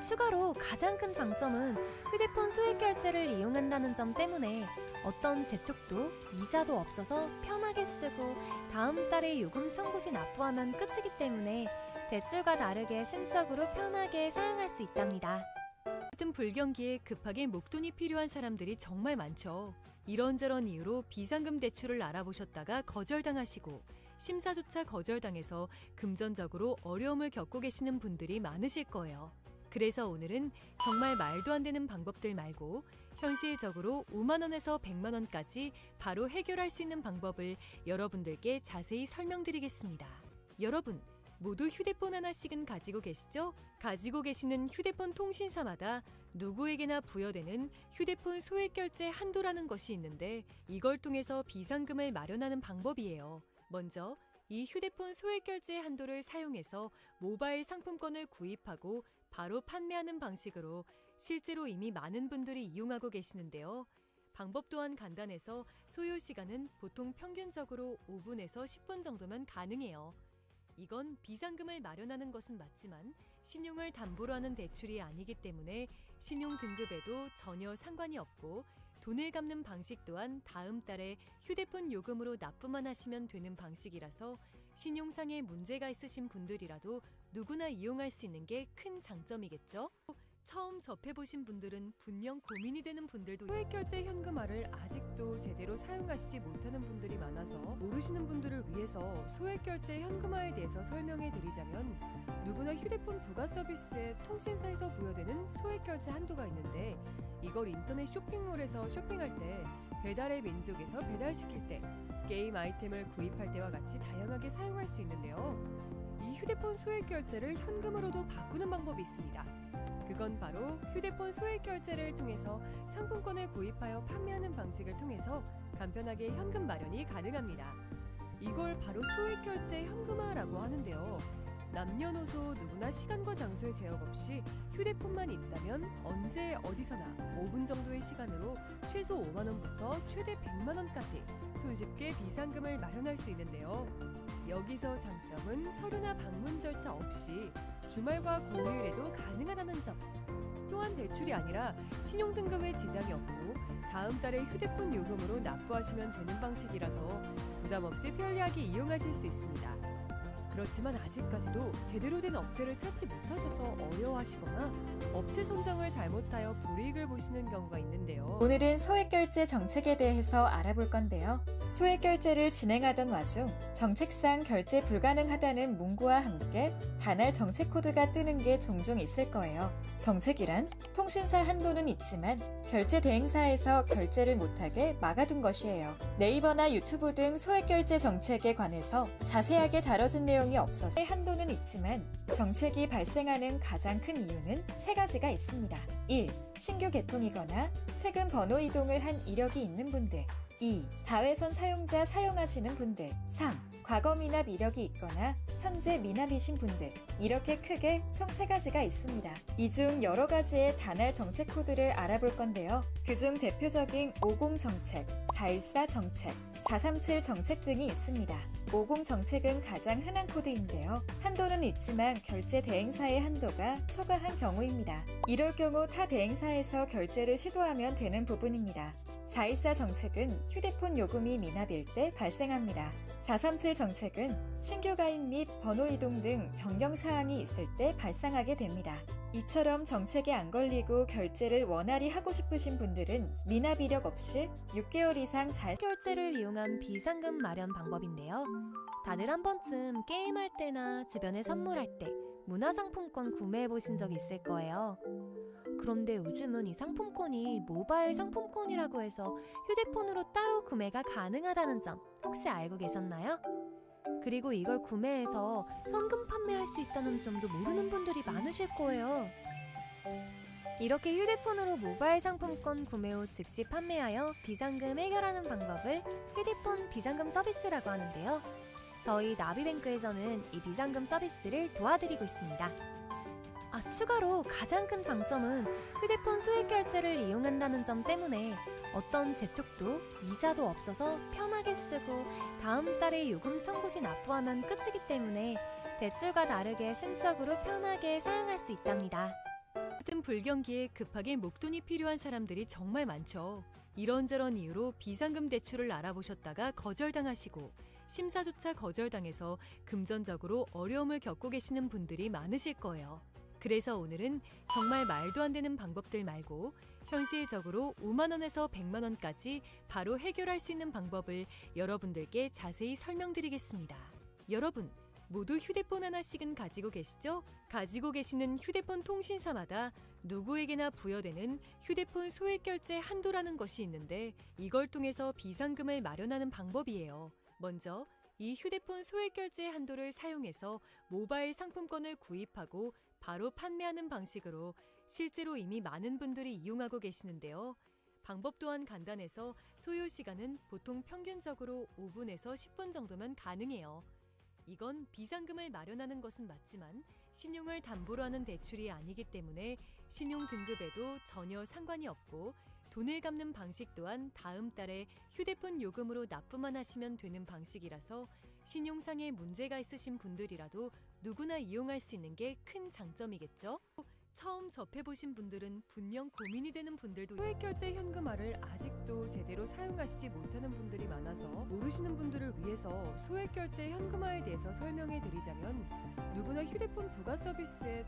추가로 가장 큰 장점은 휴대폰 소액결제를 이용한다는 점 때문에 어떤 재촉도 이자도 없어서 편하게 쓰고 다음 달에 요금 청구 시 납부하면 끝이기 때문에 대출과 다르게 심적으로 편하게 사용할 수 있답니다. 같은 불경기에 급하게 목돈이 필요한 사람들이 정말 많죠. 이런저런 이유로 비상금 대출을 알아보셨다가 거절당하시고 심사조차 거절당해서 금전적으로 어려움을 겪고 계시는 분들이 많으실 거예요. 그래서 오늘은 정말 말도 안 되는 방법들 말고 현실적으로 5만 원에서 100만 원까지 바로 해결할 수 있는 방법을 여러분들께 자세히 설명드리겠습니다. 여러분, 모두 휴대폰 하나씩은 가지고 계시죠? 가지고 계시는 휴대폰 통신사마다 누구에게나 부여되는 휴대폰 소액결제 한도라는 것이 있는데 이걸 통해서 비상금을 마련하는 방법이에요. 먼저 이 휴대폰 소액결제 한도를 사용해서 모바일 상품권을 구입하고 바로 판매하는 방식으로 실제로 이미 많은 분들이 이용하고 계시는데요. 방법 또한 간단해서 소요 시간은 보통 평균적으로 5분에서 10분 정도면 가능해요. 이건 비상금을 마련하는 것은 맞지만 신용을 담보로 하는 대출이 아니기 때문에 신용 등급에도 전혀 상관이 없고 돈을 갚는 방식 또한 다음 달에 휴대폰 요금으로 납부만 하시면 되는 방식이라서 신용상의 문제가 있으신 분들이라도 누구나 이용할 수 있는 게 큰 장점이겠죠? 처음 접해보신 분들은 분명 고민이 되는 분들도 소액결제 현금화를 아직도 제대로 사용하시지 못하는 분들이 많아서 모르시는 분들을 위해서 소액결제 현금화에 대해서 설명해 드리자면 누구나 휴대폰 부가 서비스에 통신사에서 부여되는 소액결제 한도가 있는데 이걸 인터넷 쇼핑몰에서 쇼핑할 때 배달의 민족에서 배달시킬 때 게임 아이템을 구입할 때와 같이 다양하게 사용할 수 있는데요. 이 휴대폰 소액결제를 현금으로도 바꾸는 방법이 있습니다. 그건 바로 휴대폰 소액결제를 통해서 상품권을 구입하여 판매하는 방식을 통해서 간편하게 현금 마련이 가능합니다. 이걸 바로 소액결제 현금화라고 하는데요. 남녀노소 누구나 시간과 장소의 제약 없이 휴대폰만 있다면 언제 어디서나 5분 정도의 시간으로 최소 5만 원부터 최대 100만 원까지 손쉽게 비상금을 마련할 수 있는데요. 여기서 장점은 서류나 방문 절차 없이 주말과 공휴일에도 가능하다는 점. 또한 대출이 아니라 신용등급에 지장이 없고 다음 달에 휴대폰 요금으로 납부하시면 되는 방식이라서 부담 없이 편리하게 이용하실 수 있습니다. 그렇지만 아직까지도 제대로 된 업체를 찾지 못하셔서 어려워하시거나 업체 선정을 잘못하여 불이익을 보시는 경우가 있는데요. 오늘은 소액결제 정책에 대해서 알아볼 건데요. 소액결제를 진행하던 와중 정책상 결제 불가능하다는 문구와 함께 단할 정책 코드가 뜨는 게 종종 있을 거예요. 정책이란 통신사 한도는 있지만 결제 대행사에서 결제를 못하게 막아둔 것이에요. 네이버나 유튜브 등 소액결제 정책에 관해서 자세하게 다뤄진 내용이 없어서 한도는 있지만 정책이 발생하는 가장 큰 이유는 세 가지가 있습니다. 1. 신규 개통이거나 최근 번호 이동을 한 이력이 있는 분들. 2. 다회선 사용자 사용하시는 분들. 3. 과거 미납 이력이 있거나 현재 미납이신 분들. 이렇게 크게 총 3가지가 있습니다. 이 중 여러 가지의 단할 정책 코드를 알아볼 건데요. 그중 대표적인 50 정책, 414 정책, 437 정책 등이 있습니다. 50 정책은 가장 흔한 코드인데요. 한도는 있지만 결제 대행사의 한도가 초과한 경우입니다. 이럴 경우 타 대행사에서 결제를 시도하면 되는 부분입니다. 414 정책은 휴대폰 요금이 미납일 때 발생합니다. 437 정책은 신규 가입 및 번호 이동 등 변경 사항이 있을 때 발생하게 됩니다. 이처럼 정책에 안 걸리고 결제를 원활히 하고 싶으신 분들은 미납 이력 없이 6개월 이상 잘 결제를 이용한 비상금 마련 방법인데요. 다들 한 번쯤 게임할 때나 주변에 선물할 때 문화상품권 구매해 보신 적 있을 거예요. 그런데 요즘은 이 상품권이 모바일 상품권이라고 해서 휴대폰으로 따로 구매가 가능하다는 점 혹시 알고 계셨나요? 그리고 이걸 구매해서 현금 판매할 수 있다는 점도 모르는 분들이 많으실 거예요. 이렇게 휴대폰으로 모바일 상품권 구매 후 즉시 판매하여 비상금 해결하는 방법을 휴대폰 비상금 서비스라고 하는데요. 저희 나비뱅크에서는 이 비상금 서비스를 도와드리고 있습니다. 추가로 가장 큰 장점은 휴대폰 소액결제를 이용한다는 점 때문에 어떤 재촉도 이자도 없어서 편하게 쓰고 다음 달에 요금 청구 시 납부하면 끝이기 때문에 대출과 다르게 심적으로 편하게 사용할 수 있답니다. 같은 불경기에 급하게 목돈이 필요한 사람들이 정말 많죠. 이런저런 이유로 비상금 대출을 알아보셨다가 거절당하시고 심사조차 거절당해서 금전적으로 어려움을 겪고 계시는 분들이 많으실 거예요. 그래서 오늘은 정말 말도 안 되는 방법들 말고 현실적으로 5만 원에서 100만 원까지 바로 해결할 수 있는 방법을 여러분들께 자세히 설명드리겠습니다. 여러분, 모두 휴대폰 하나씩은 가지고 계시죠? 가지고 계시는 휴대폰 통신사마다 누구에게나 부여되는 휴대폰 소액결제 한도라는 것이 있는데 이걸 통해서 비상금을 마련하는 방법이에요. 먼저 이 휴대폰 소액결제 한도를 사용해서 모바일 상품권을 구입하고 바로 판매하는 방식으로 실제로 이미 많은 분들이 이용하고 계시는데요. 방법 또한 간단해서 소요 시간은 보통 평균적으로 5분에서 10분 정도면 가능해요. 이건 비상금을 마련하는 것은 맞지만 신용을 담보로 하는 대출이 아니기 때문에 신용 등급에도 전혀 상관이 없고 돈을 갚는 방식 또한 다음 달에 휴대폰 요금으로 납부만 하시면 되는 방식이라서 신용상의 문제가 있으신 분들이라도 누구나 이용할 수 있는 게 큰 장점이겠죠? 처음 접해보신 분들은 분명 고민이 되는 분들도 소액결제 현금화를 아직도 제대로 사용하시지 못하는 분들이 많아서 모르시는 분들을 위해서 소액결제 현금화에 대해서 설명해 드리자면 누구나 휴대폰 부가 서비스에